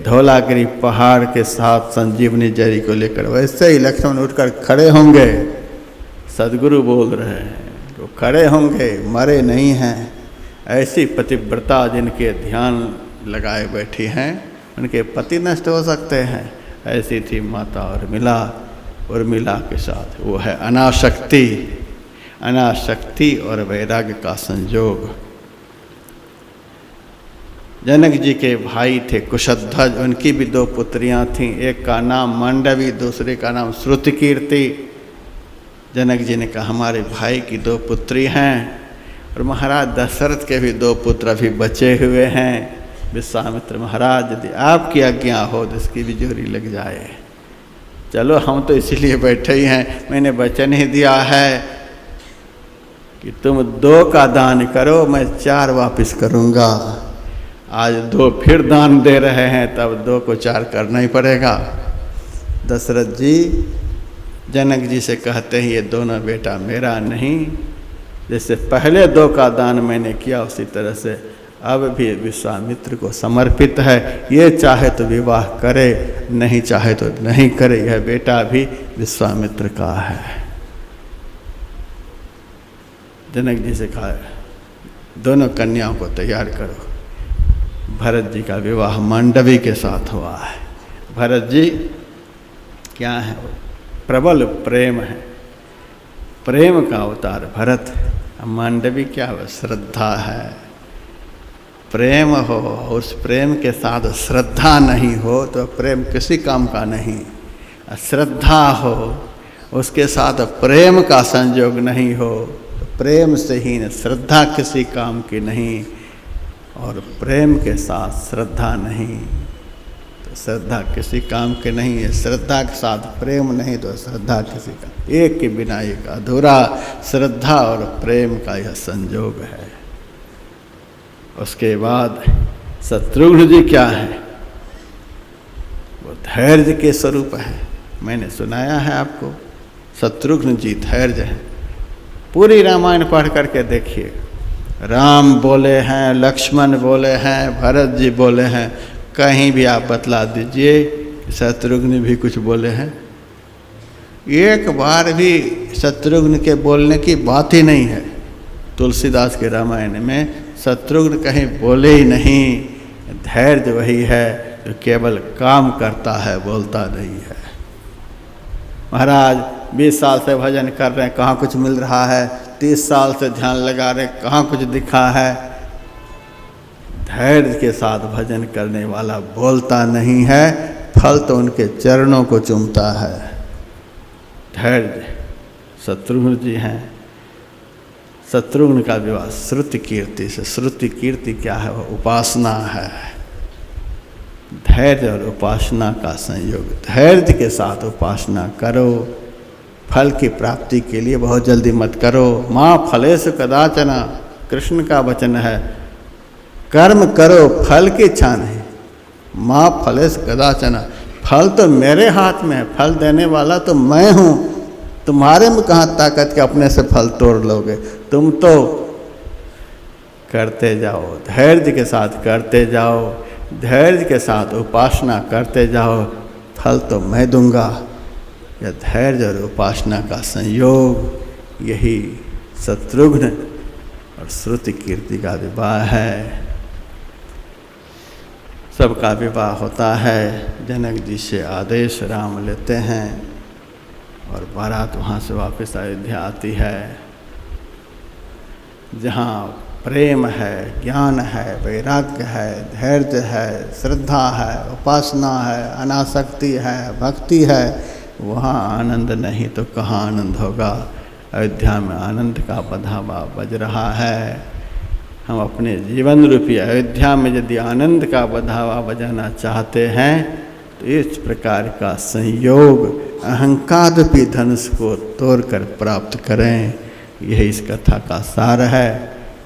धौलागिरी पहाड़ के साथ संजीवनी जरी को लेकर, वैसे ही लक्ष्मण उठकर खड़े होंगे। सदगुरु बोल रहे हैं वो खड़े होंगे, मरे नहीं हैं। ऐसी पतिव्रता जिनके ध्यान लगाए बैठी हैं उनके पति नष्ट हो सकते हैं, ऐसी थी माता उर्मिला के साथ। वो है अनासक्ति, अनासक्ति और वैराग्य का संयोग। जनक जी के भाई थे कुशध्वज, उनकी भी 2 पुत्रियां थीं। एक का नाम मांडवी, दूसरे का नाम श्रुतकीर्ति। जनक जी ने कहा हमारे भाई की 2 पुत्री हैं, और महाराज दशरथ के भी 2 पुत्र अभी बचे हुए हैं। विश्वामित्र महाराज यदि आपकी आज्ञा हो तो इसकी भी जोरी लग जाए। चलो हम तो इसीलिए बैठे ही हैं, मैंने वचन ही दिया है कि तुम 2 का दान करो, मैं 4 वापस करूँगा। आज 2 फिर दान दे रहे हैं, तब 2 को 4 करना ही पड़ेगा। दशरथ जी जनक जी से कहते हैं ये दोनों बेटा मेरा नहीं, जैसे पहले 2 का दान मैंने किया उसी तरह से अब भी विश्वामित्र को समर्पित है। ये चाहे तो विवाह करे, नहीं चाहे तो नहीं करे, यह बेटा भी विश्वामित्र का है। जनक जी से कहा दोनों कन्याओं को तैयार करो। भरत जी का विवाह मांडवी के साथ हुआ है। भरत जी क्या है? प्रबल प्रेम है, प्रेम का अवतार भरत। मांडवी क्या है? श्रद्धा है। प्रेम हो, उस प्रेम के साथ श्रद्धा नहीं हो तो प्रेम किसी काम का नहीं। श्रद्धा हो, उसके साथ प्रेम का संयोग नहीं हो तो प्रेम से ही श्रद्धा किसी काम की नहीं, और प्रेम के साथ श्रद्धा नहीं तो श्रद्धा किसी काम के नहीं है। श्रद्धा के साथ प्रेम नहीं तो श्रद्धा किसी का, एक के बिना एक अधूरा। श्रद्धा और प्रेम का यह संयोग है। उसके बाद शत्रुघ्न जी क्या है? वो धैर्य के स्वरूप है। मैंने सुनाया है आपको, शत्रुघ्न जी धैर्य है। पूरी रामायण पढ़ करके देखिए, राम बोले हैं, लक्ष्मण बोले हैं, भरत जी बोले हैं, कहीं भी आप बतला दीजिए शत्रुघ्न भी कुछ बोले हैं? एक बार भी शत्रुघ्न के बोलने की बात ही नहीं है। तुलसीदास के रामायण में शत्रुघ्न कहीं बोले ही नहीं। धैर्य वही है जो केवल काम करता है, बोलता नहीं है। महाराज 20 साल से भजन कर रहे हैं, कहाँ कुछ मिल रहा है? 30 साल से ध्यान लगा रहे, कहाँ कुछ दिखा है? धैर्य के साथ भजन करने वाला बोलता नहीं है, फल तो उनके चरणों को चूमता है। धैर्य शत्रुघ्न जी हैं। शत्रुघ्न का विवाह श्रुति कीर्ति से। श्रुति कीर्ति क्या है? वह उपासना है। धैर्य और उपासना का संयोग। धैर्य के साथ उपासना करो, फल की प्राप्ति के लिए बहुत जल्दी मत करो। माँ फलेषु कदाचन, कृष्ण का वचन है। कर्म करो, फल की इच्छा नहीं। माँ फलेषु कदाचन, फल तो मेरे हाथ में है, फल देने वाला तो मैं हूँ। तुम्हारे में कहाँ ताकत के अपने से फल तोड़ लोगे? तुम तो करते जाओ, धैर्य के साथ करते जाओ, धैर्य के साथ उपासना करते जाओ, फल तो मैं दूंगा। यह धैर्य और उपासना का संयोग, यही शत्रुघ्न और श्रुति कीर्ति का विवाह है। सबका विवाह होता है। जनक जी से आदेश राम लेते हैं और बारात वहाँ से वापस अयोध्या आती है। जहाँ प्रेम है, ज्ञान है, वैराग्य है, धैर्य है, श्रद्धा है, उपासना है, अनासक्ति है, भक्ति है, वहाँ आनंद नहीं तो कहाँ आनंद होगा? अयोध्या में आनंद का बधावा बज रहा है। हम अपने जीवन रूपी अयोध्या में यदि आनंद का बढ़ावा बजाना चाहते हैं तो इस प्रकार का संयोग अहंकार रूपी धनुष को तोड़कर प्राप्त करें। यही इस कथा का सार है।